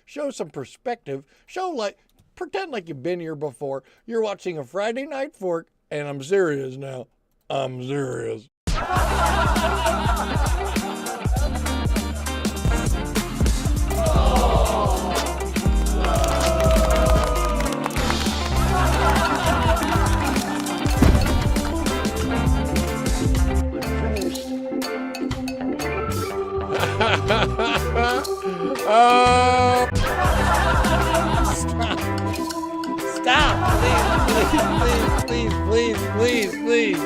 S1: show some perspective. Pretend like you've been here before. You're watching a Friday Night Fork, and I'm serious now. I'm serious. Stop! Please.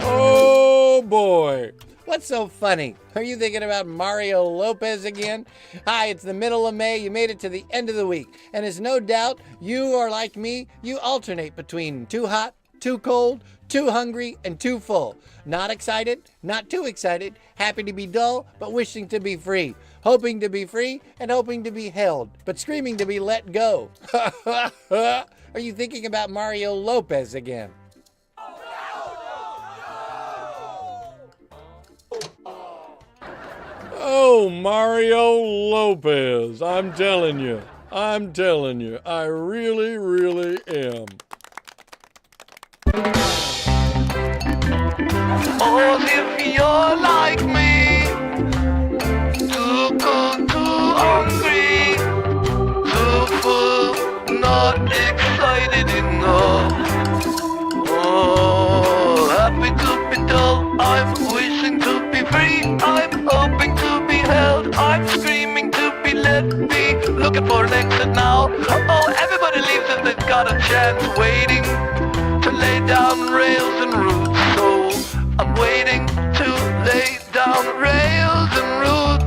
S1: Oh boy. What's so funny? Are you thinking about Mario Lopez again? Hi, it's the middle of May. You made it to the end of the week. And as no doubt you are like me, you alternate between too hot, too cold, too hungry, and too full. Not excited, not too excited, happy to be dull, but wishing to be free. Hoping to be free and hoping to be held, but screaming to be let go. Are you thinking about Mario Lopez again? Oh, Mario Lopez. I'm telling you. I really am.
S9: Oh, if you're like me, too cold, too hungry, too full, not excited enough. Oh, happy to be dull, I'm wishing to be free, I'm hoping to be held, I'm screaming to be let be, looking for an exit now. Oh, everybody leaves if they've got a chance, waiting to lay down rails and roots. So I'm waiting to lay down rails and roots,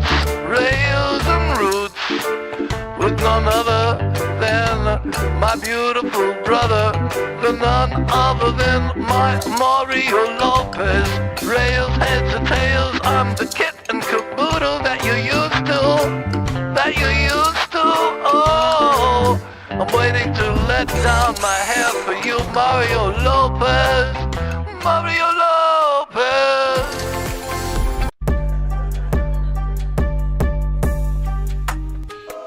S9: with none other than my beautiful brother, none other than my Mario Lopez. Rails, heads and tails, I'm the kit and caboodle that you used to, oh, I'm waiting to let down my hair for you, Mario Lopez.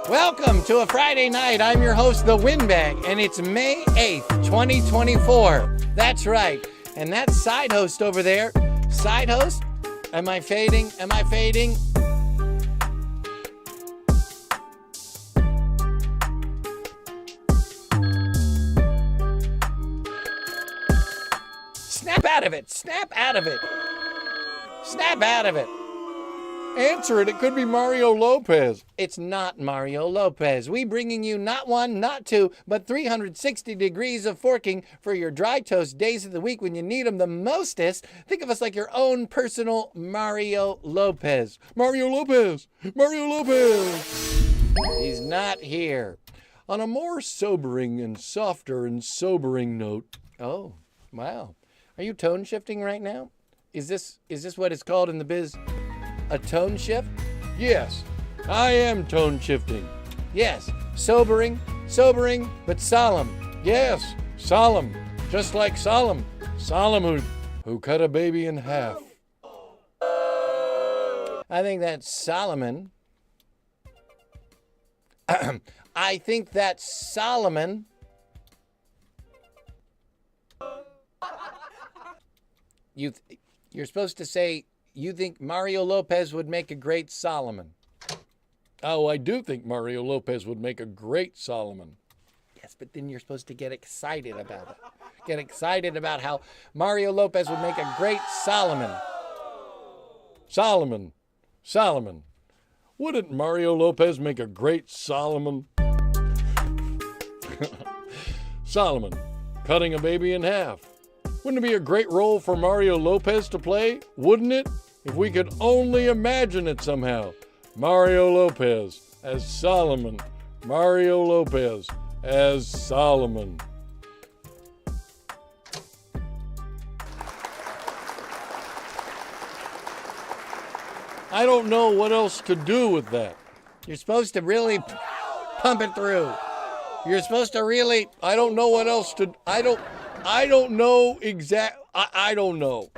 S1: Welcome to a Friday night. I'm your host, the Windbag, and it's May 8th, 2024. That's right. And that side host over there, side host, am I fading? Snap out of it. Answer it. It could be Mario Lopez. It's not Mario Lopez. We bringing you not one, not two, but 360 degrees of forking for your dry toast days of the week when you need them the mostest. Think of us like your own personal Mario Lopez. Mario Lopez. He's not here. On a more sobering and softer and sobering note. Oh, wow. Are you tone shifting right now? Is this what it's called in the biz? A tone shift? Yes, I am tone shifting. Yes, sobering, but solemn. Yes, solemn, just like Solomon who cut a baby in half. I think that's Solomon. You're supposed to say, you think Mario Lopez would make a great Solomon. Oh, I do think Mario Lopez would make a great Solomon. Yes, but then you're supposed to get excited about it. Get excited about how Mario Lopez would make a great Solomon. Solomon. Wouldn't Mario Lopez make a great Solomon? Solomon, cutting a baby in half. Wouldn't it be a great role for Mario Lopez to play? Wouldn't it? If we could only imagine it somehow. Mario Lopez as Solomon. Mario Lopez as Solomon. I don't know what else to do with that. You're supposed to really pump it through. You're supposed to really, I don't know what else to, I don't know I don't know.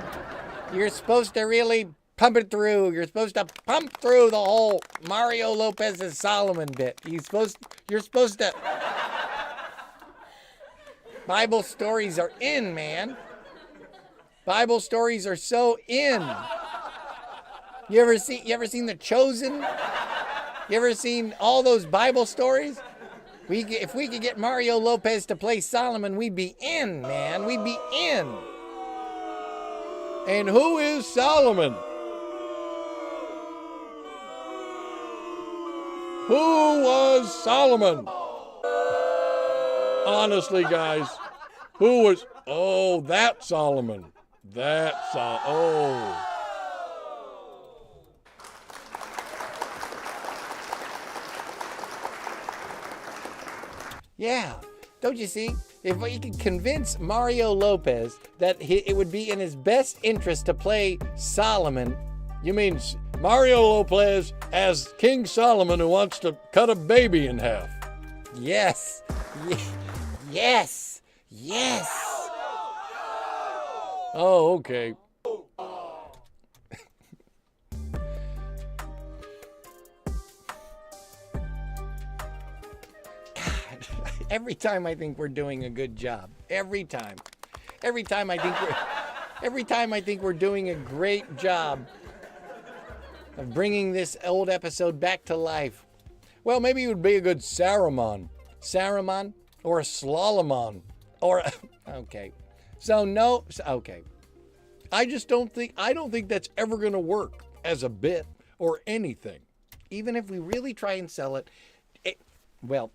S1: You're supposed to really pump it through. You're supposed to pump through the whole Mario Lopez's Solomon bit. You're supposed to. Bible stories are in, man. Bible stories are so in. You ever seen The Chosen? You ever seen all those Bible stories? If we could get Mario Lopez to play Solomon, we'd be in, man. We'd be in. And who is Solomon? Who was Solomon? Honestly, guys, who was? Oh, that Solomon. Oh. Yeah, don't you see? If we could convince Mario Lopez that it would be in his best interest to play Solomon. You mean Mario Lopez as King Solomon who wants to cut a baby in half? Yes. Yes. Oh, okay. Every time I think we're doing a good job. Every time I think we're doing a great job of bringing this old episode back to life. Well, maybe it would be a good Saruman or a Slalomon or okay. So no, okay. I don't think that's ever going to work as a bit or anything. Even if we really try and sell it, well,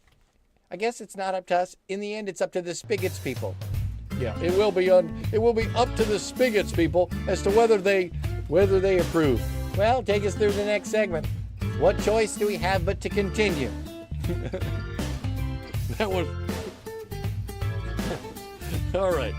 S1: I guess it's not up to us. In the end, it's up to the Spigots people. Yeah, it will be up to the Spigots people as to whether they approve. Well, take us through the next segment. What choice do we have but to continue? That was all right.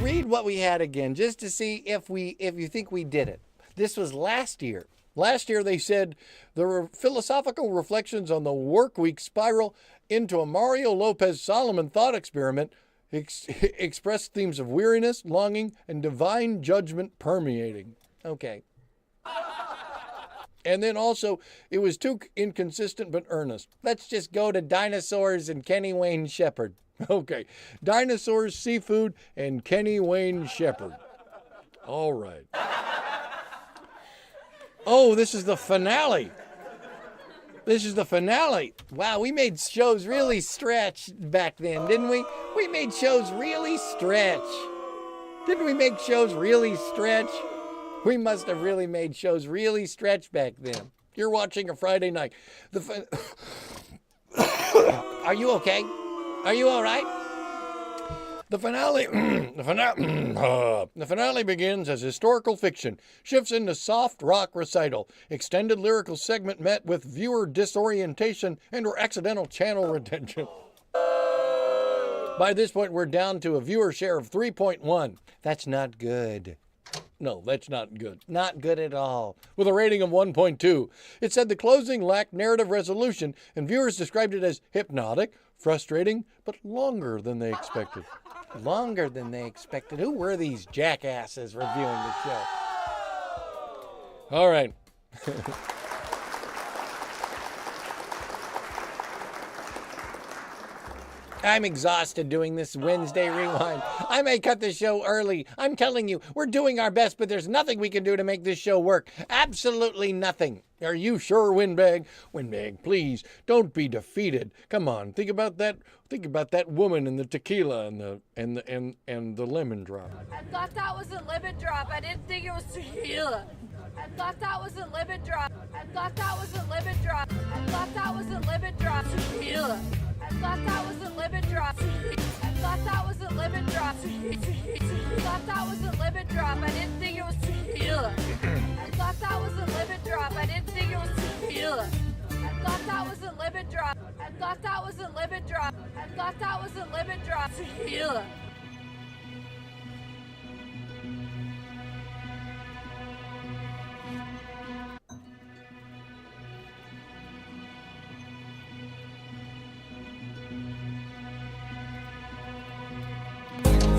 S1: Read what we had again, just to see if you think we did it. This was last year. Last year they said the philosophical reflections on the work week spiral into a Mario Lopez Solomon thought experiment expressed themes of weariness, longing, and divine judgment permeating. Okay. And then also, it was too inconsistent but earnest. Let's just go to dinosaurs and Kenny Wayne Shepherd. Okay. Dinosaurs, seafood, and Kenny Wayne Shepherd. All right. Oh, this is the finale. Wow, we made shows really stretch back then, didn't we? We made shows really stretch. Didn't we make shows really stretch? We must have really made shows really stretch back then. You're watching a Friday night. Are you okay? Are you all right? The finale begins as historical fiction, shifts into soft rock recital, extended lyrical segment met with viewer disorientation and/or accidental channel retention. By this point, we're down to a viewer share of 3.1. That's not good. No, that's not good. Not good at all. With a rating of 1.2. It said the closing lacked narrative resolution, and viewers described it as hypnotic, frustrating, but longer than they expected. Longer than they expected. Who were these jackasses reviewing the show? All right. I'm exhausted doing this Wednesday Rewind. I may cut the show early. I'm telling you, we're doing our best, but there's nothing we can do to make this show work. Absolutely nothing. Are you sure, Windbag? Windbag, please, don't be defeated. Come on, think about that. Think about that woman and the tequila and the lemon drop.
S4: I thought that was a lemon drop. I didn't think it was tequila. I thought that was a lemon drop. I thought that was a lemon drop. I thought that was a lemon drop. Tequila. I thought that was a lemon drop. I thought that was a lemon drop. I thought that was a lemon drop. I didn't think it was tequila. I thought that was a lemon drop. I didn't think it was tequila. I thought that was a lemon drop. I thought that was a lemon drop. I thought that was a lemon drop. Tequila.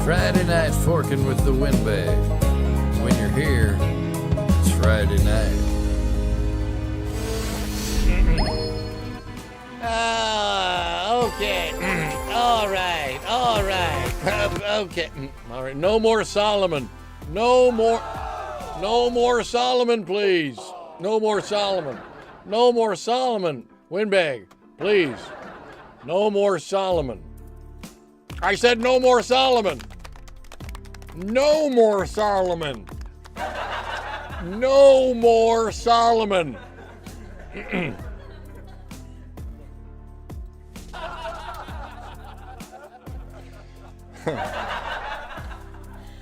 S3: Friday night forking with the windbag. When you're here, it's Friday night.
S1: Okay. All right. Okay.
S2: All right, no more Solomon. No more Solomon, please. No more Solomon. No more Solomon. Windbag, please. No more Solomon. I said no more Solomon. No more Solomon. No more Solomon.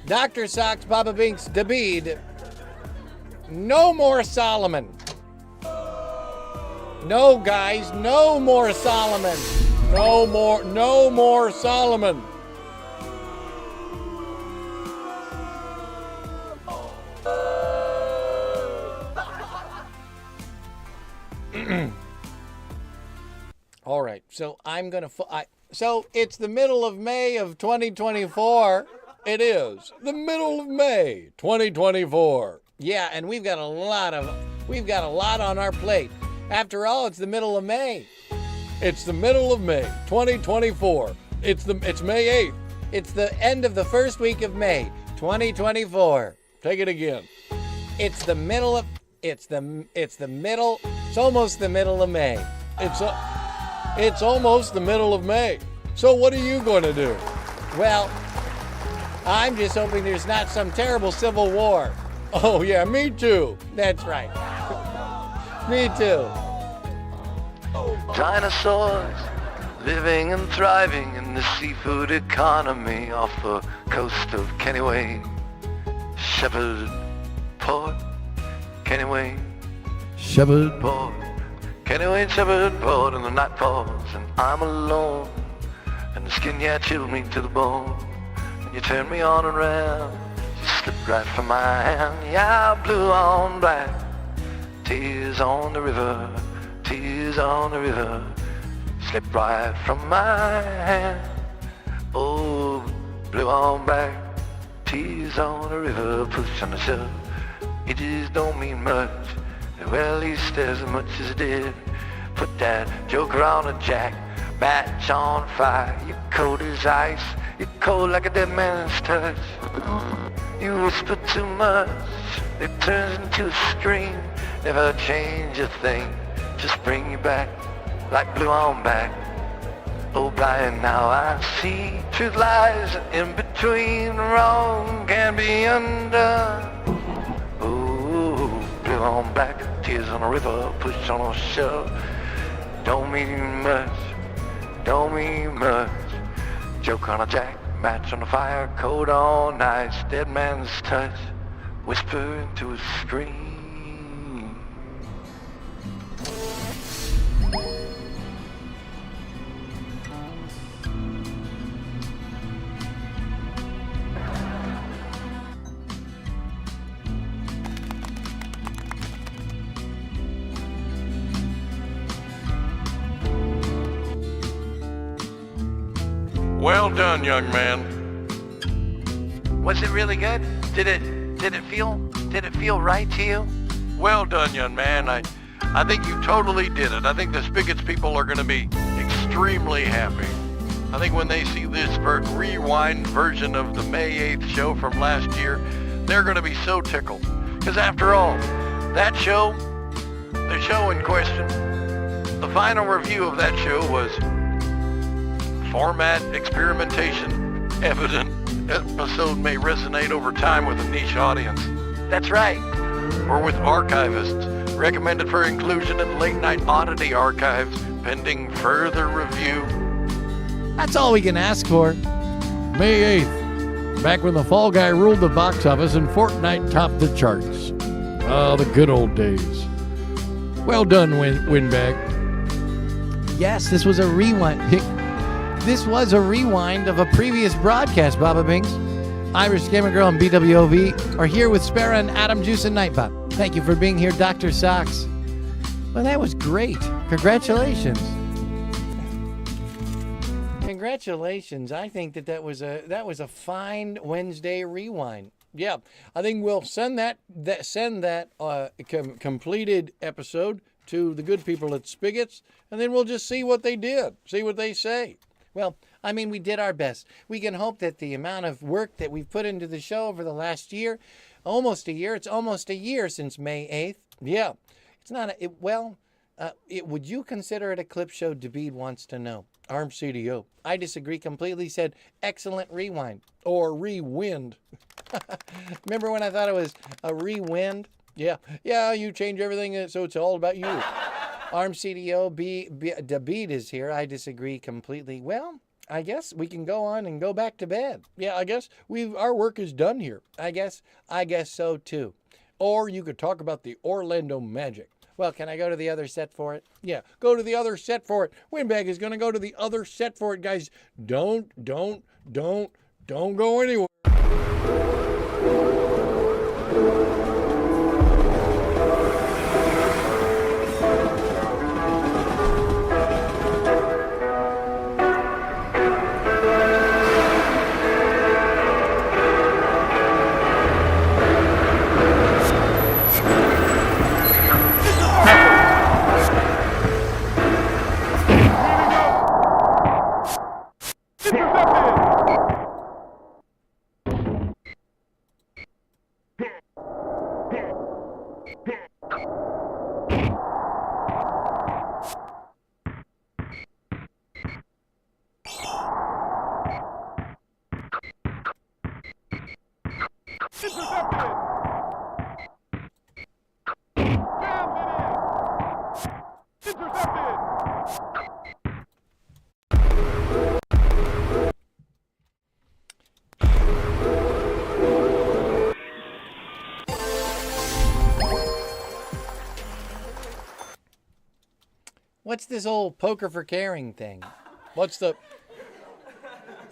S1: Dr. Socks, Baba Binks, Dabeed. No more Solomon. No, guys, no more Solomon.
S2: No more Solomon.
S1: All right, so I'm gonna. So it's the middle of May of 2024.
S2: It is the middle of May, 2024.
S1: Yeah, and we've got a lot on our plate. After all, it's the middle of May.
S2: It's the middle of May, 2024. It's May 8th.
S1: It's the end of the first week of May, 2024.
S2: Take it again.
S1: It's almost the middle of May.
S2: It's almost the middle of May. So what are you going to do?
S1: Well, I'm just hoping there's not some terrible civil war.
S2: Oh yeah, me too.
S1: That's right. Me too.
S9: Dinosaurs living and thriving in the seafood economy off the coast of Kenny Shepherd Port, Kenny
S2: Shepherd
S9: Port, Kenny Shepherd Port, and the night falls and I'm alone, and the skin chilled me to the bone, and you turned me on and round, you slipped right from my hand, yeah, blue on black, tears on the river, tears on the river, slipped right from my hand. Oh, blue on black, tears on the river, push on the shove. It just don't mean much, well, at least as much as it did. Put that joker on a jack, match on fire. You're cold as ice, you're cold like a dead man's touch. You whisper too much, it turns into a scream. Never change a thing, just bring you back like blue on back. Oh, blind, now I see truth lies in between, wrong can be undone. Oh, blue on black, tears on a river, push on a shove. Don't mean much, don't mean much. Joke on a jack, match on the fire, cold on ice, dead man's touch, whisper into a scream.
S7: Well done, young man.
S9: Was it really good? Did it feel right to you?
S7: Well done, young man. I think you totally did it. I think the Spigots people are going to be extremely happy. I think when they see this rewind version of the May 8th show from last year, they're going to be so tickled. Because after all, that show, the show in question, the final review of that show was format experimentation evident. Episode may resonate over time with a niche audience.
S9: That's right.
S7: Or with archivists. Recommended for inclusion in late night oddity archives, pending further review.
S1: That's all we can ask for.
S2: May 8th, back when the Fall Guy ruled the box office and Fortnite topped the charts. Oh, the good old days. Well done, Windbag.
S1: Yes, this was a rewind. This was a rewind of a previous broadcast, Baba Binks. Irish Gamer Girl and BWOV are here with Sparrow and Adam Juice and Nightbot. Thank you for being here, Dr. Socks. Well, that was great. Congratulations. congratulations. I think that was a fine Wednesday rewind. Yeah, I think we'll send that completed episode to the good people at Spigots, and then we'll just see what they did, see what they say. Well, I mean, we did our best. We can hope that the amount of work that we've put into the show over the last year, almost a year, it's almost a year since May 8th. Yeah, it's not would you consider it a clip show? David wants to know. Armed CDO. I disagree completely, said excellent rewind. Or rewind. Remember when I thought it was a rewind? Yeah, you change everything so it's all about you. Armed CDO, David is here. I disagree completely. Well, I guess we can go on and go back to bed. Yeah, I guess our work is done here. I guess so too. Or you could talk about the Orlando Magic. Well, can I go to the other set for it? Yeah, go to the other set for it. Windbag is going to go to the other set for it, guys. Don't go anywhere. What's this old poker for caring thing?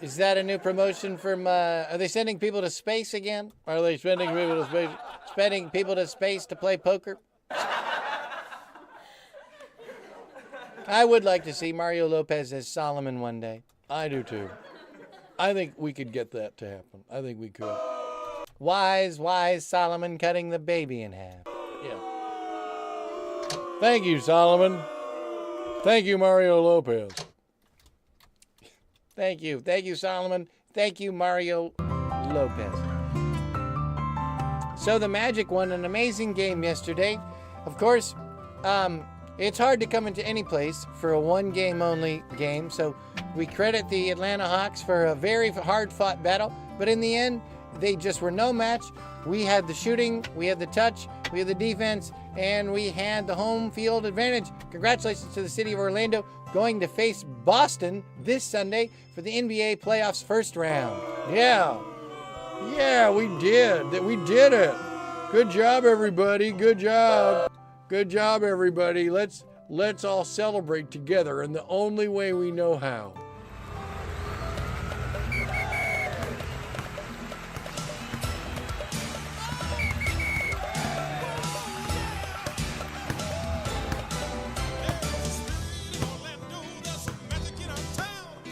S1: Is that a new promotion from, are they sending people to space again? Are they sending people to space to play poker? I would like to see Mario Lopez as Solomon one day. I do too. I think we could get that to happen. I think we could. Wise Solomon cutting the baby in half. Yeah. Thank you, Solomon. Thank you, Mario Lopez. Thank you, Solomon. Thank you, Mario Lopez. So the Magic won an amazing game yesterday. Of course, it's hard to come into any place for a one-game-only game, so we credit the Atlanta Hawks for a very hard-fought battle, but in the end, they just were no match. We had the shooting, we had the touch, we had the defense, and we had the home field advantage. Congratulations to the city of Orlando going to face Boston this Sunday for the NBA playoffs first round. Yeah, we did it. Good job, everybody. Good job, everybody. Let's all celebrate together in the only way we know how.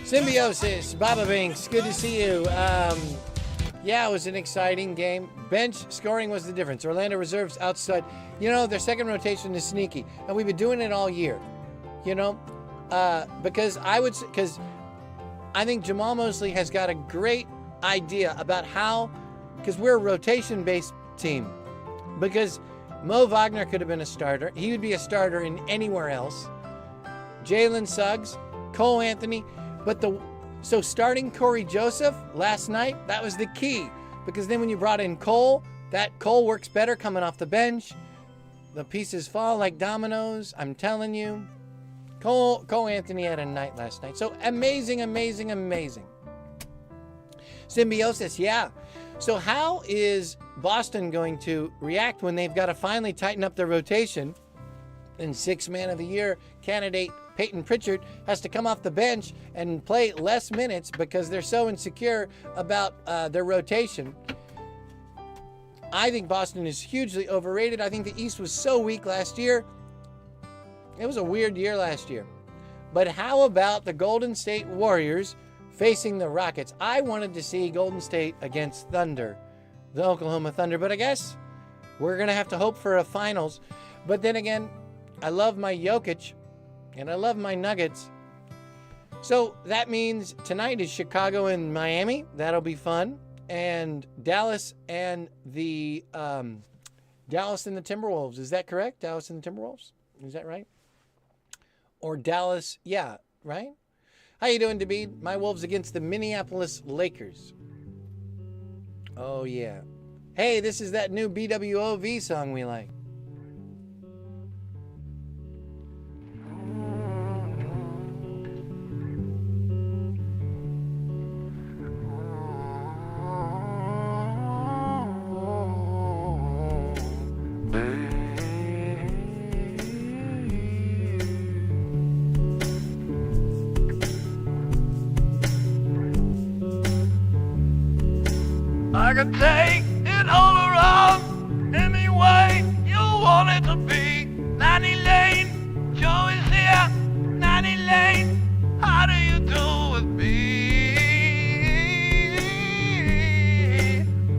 S1: Symbiosis, Baba Binks, good to see you. Yeah, it was an exciting game. Bench scoring was the difference. Orlando reserves outside. Their second rotation is sneaky, and we've been doing it all year. Because I think Jamal Mosley has got a great idea about because we're a rotation-based team. Because Mo Wagner could have been a starter. He would be a starter in anywhere else. Jalen Suggs, Cole Anthony. So starting Corey Joseph last night, that was the key. Because then when you brought in Cole, that Cole works better coming off the bench. The pieces fall like dominoes. I'm telling you. Cole Anthony had a night last night. So amazing. Symbiosis, yeah. So how is Boston going to react when they've got to finally tighten up their rotation? And Sixth Man of the Year candidate Peyton Pritchard has to come off the bench and play less minutes because they're so insecure about their rotation. I think Boston is hugely overrated. I think the East was so weak last year. It was a weird year last year. But how about the Golden State Warriors facing the Rockets. I wanted to see Golden State against Thunder, the Oklahoma Thunder, but I guess we're going to have to hope for a finals. But then again, I love my Jokic and I love my Nuggets. So that means tonight is Chicago and Miami. That'll be fun. And Dallas and the Timberwolves. Is that correct? Dallas and the Timberwolves? Is that right? Or Dallas, yeah, right? How you doing, David? My Wolves against the Minneapolis Lakers. Oh, yeah. Hey, this is that new BWOV song we like.
S9: I can take it all around any way you want it to be. 90 Lane, Joe is here. 90 Lane, how do you do with me?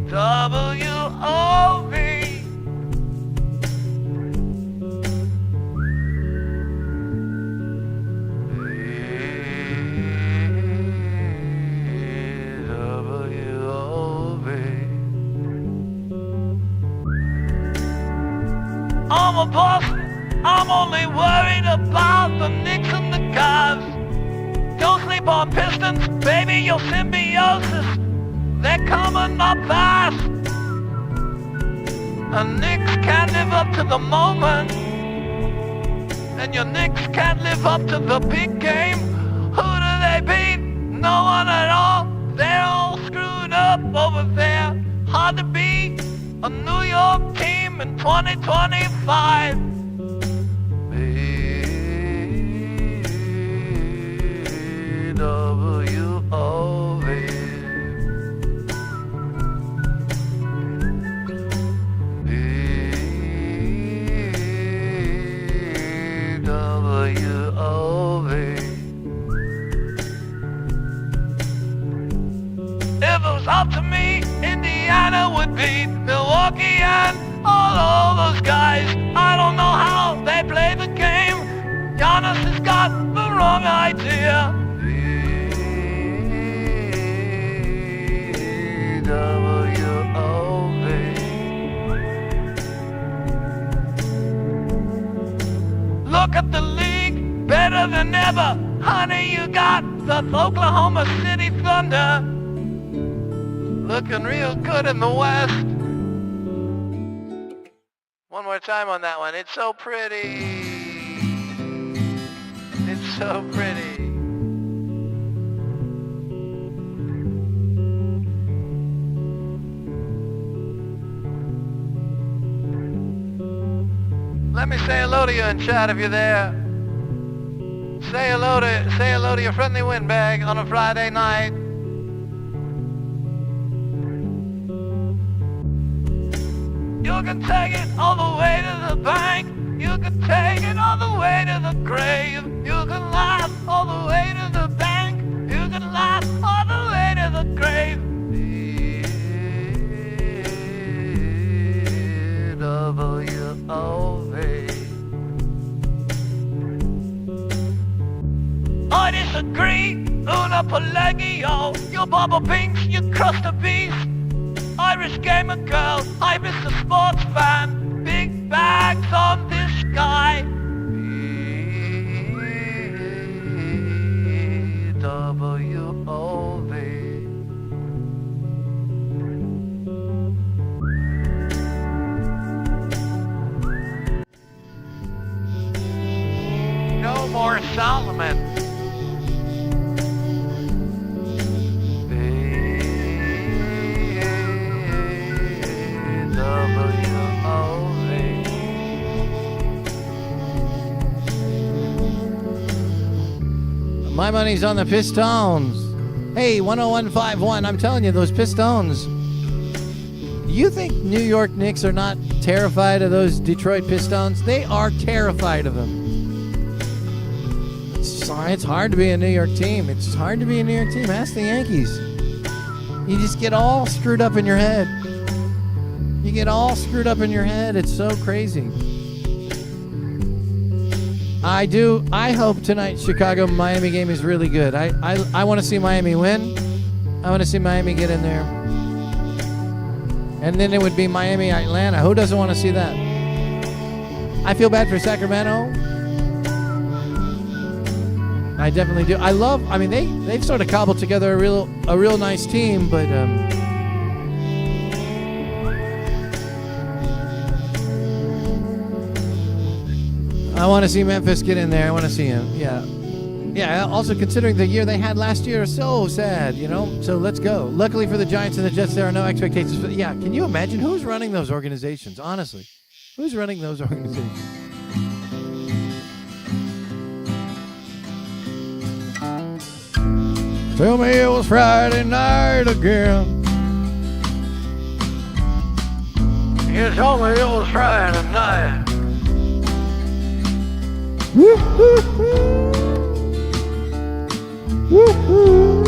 S9: W-O-V. I'm a boss, I'm only worried about the Knicks and the Cavs. Don't sleep on Pistons, baby, your symbiosis, they're coming up fast. And Knicks can't live up to the moment, and your Knicks can't live up to the big game. Who do they beat? No one at all. They're all screwed up over there. Hard to beat a New York team in 2025. B-W-O-V. B-W-O-V. If it was up to me, Indiana would beat Milwaukee and all those guys. I don't know how they play the game. Giannis has got the wrong idea. W-O-V. Look at the league, better than ever. Honey, you got the Oklahoma City Thunder looking real good in the West. One more time on that one. It's so pretty. It's so pretty. Let me say hello to you in chat if you're there. Say hello to your friendly windbag on a Friday night. You can take it all the way to the bank. You can take it all the way to the grave. You can laugh all the way to the bank. You can laugh all the way to the grave. B-W-O-V. I disagree, una Pellegio. You Bubba Pinks, you crust a beast. Irish gamer girl, I miss the sports fan. Big bags on this guy. B-W-O-V. No more Solomon.
S6: My money's on the Pistons. Hey, 10151, I'm telling you, those Pistons. You think New York Knicks are not terrified of those Detroit Pistons? They are terrified of them. It's hard to be a New York team. It's hard to be a New York team. Ask the Yankees. You just get all screwed up in your head. You get all screwed up in your head. It's so crazy. I hope tonight's Chicago-Miami game is really good. I want to see Miami win. I want to see Miami get in there. And then it would be Miami-Atlanta. Who doesn't want to see that? I feel bad for Sacramento. I definitely do. They've sort of cobbled together a real nice team, but I want to see Memphis get in there. I want to see him. Yeah. Also, considering the year they had last year, so sad, So let's go. Luckily for the Giants and the Jets, there are no expectations. Can you imagine who's running those organizations? Honestly, who's running those organizations? Tell me it was Friday night again.
S9: You told me it was Friday night.
S6: Woo-hoo-hoo. Woo-hoo.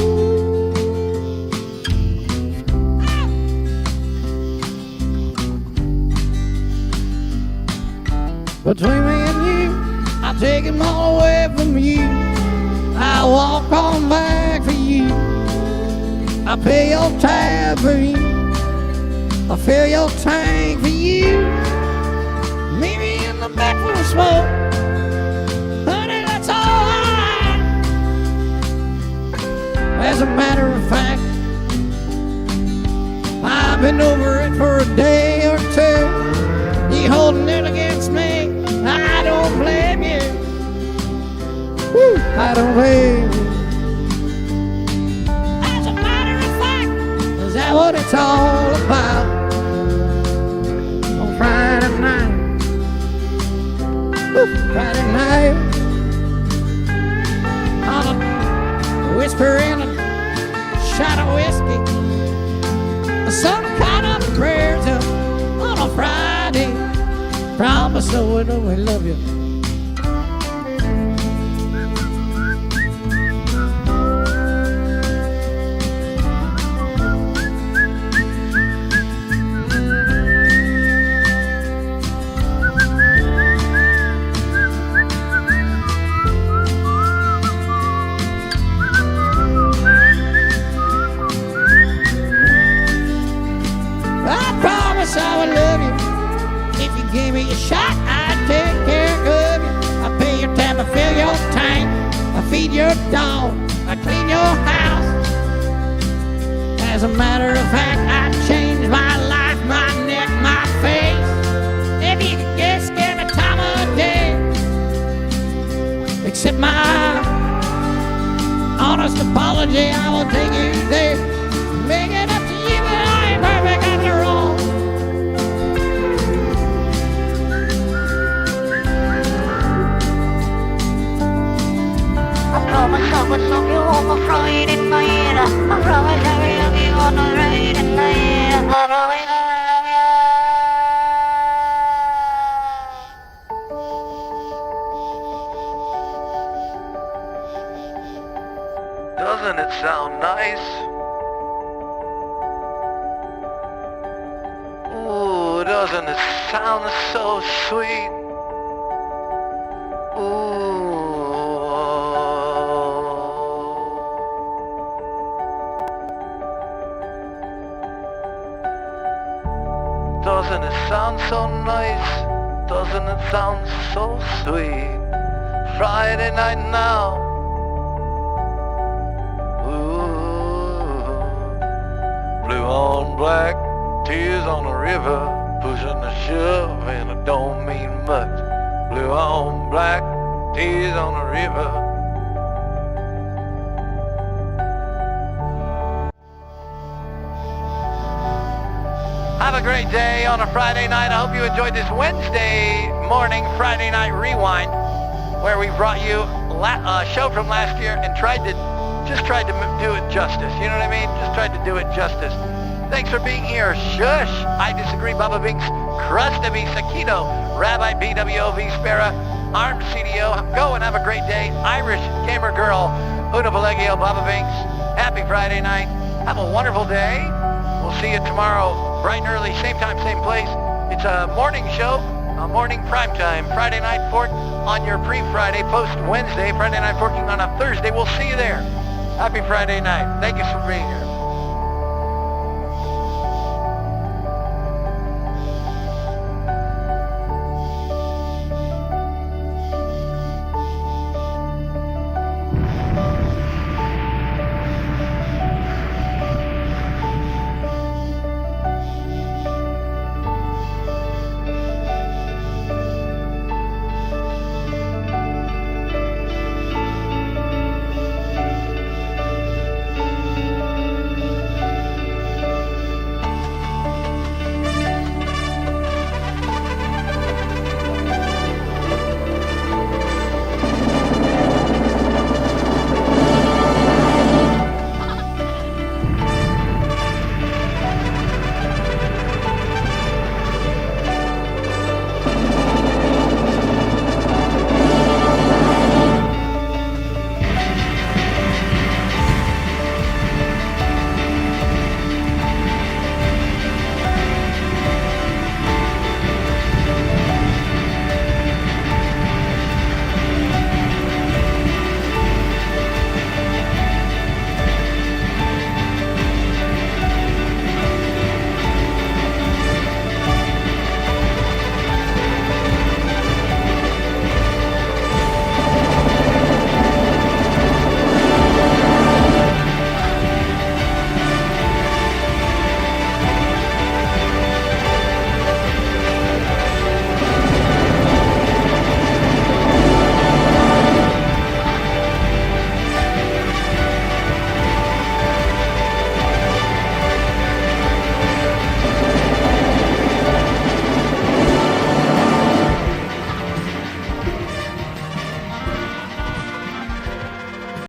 S6: Between me and you, I take them all away from you. I walk on back for you. I pay your tab for you. I fill your tank for you. Meet me in the back full of smoke. Honey, that's all I. As a matter of fact, I've been over it for a day or two. You holding it against me, I don't blame you. Woo, I don't blame you. As a matter of fact, is that what it's all about? On Friday night, woo, Friday night, on a whisper in a shot of whiskey, some kind of prayers up on a Friday. Promise I would always love you. I promise I would love you. If you gave me a shot, I'd take care of you. I pay your tab, I fill your tank, I feed your dog, I clean your house. As a matter of fact, I'd change my life, my neck, my face. If you could just give me time of day. Accept my honest apology, I will take you there. Make it up to you, but I ain't perfect after all.
S10: I promise I would love you on a Friday night. I promise I would love you on a Friday night. I promise I would love you.
S9: Doesn't it sound nice? Ooh, doesn't it sound so sweet? Doesn't it sound so nice? Doesn't it sound so sweet? Friday night now. Ooh, blue on black, tears on a river, pushing a shove and it don't mean much. Blue on black, tears on a river. Have a great day on a Friday night. I hope you enjoyed this Wednesday morning Friday Night Rewind, where we brought you a show from last year and tried to do it justice. You know what I mean? Just tried to do it justice. Thanks for being here. Shush! I disagree. Baba Binks, Crust of Sakito, Rabbi BWOV Spera.
S6: Armed CDO, go and have a great day. Irish Gamer Girl, Una Valegio, Baba Binks, happy Friday night. Have a wonderful day. We'll see you tomorrow, bright and early, same time, same place. It's a morning show, a morning prime time, Friday Night Fork on your pre-Friday, post-Wednesday, Friday Night Forking on a Thursday. We'll see you there. Happy Friday night. Thank you for being here.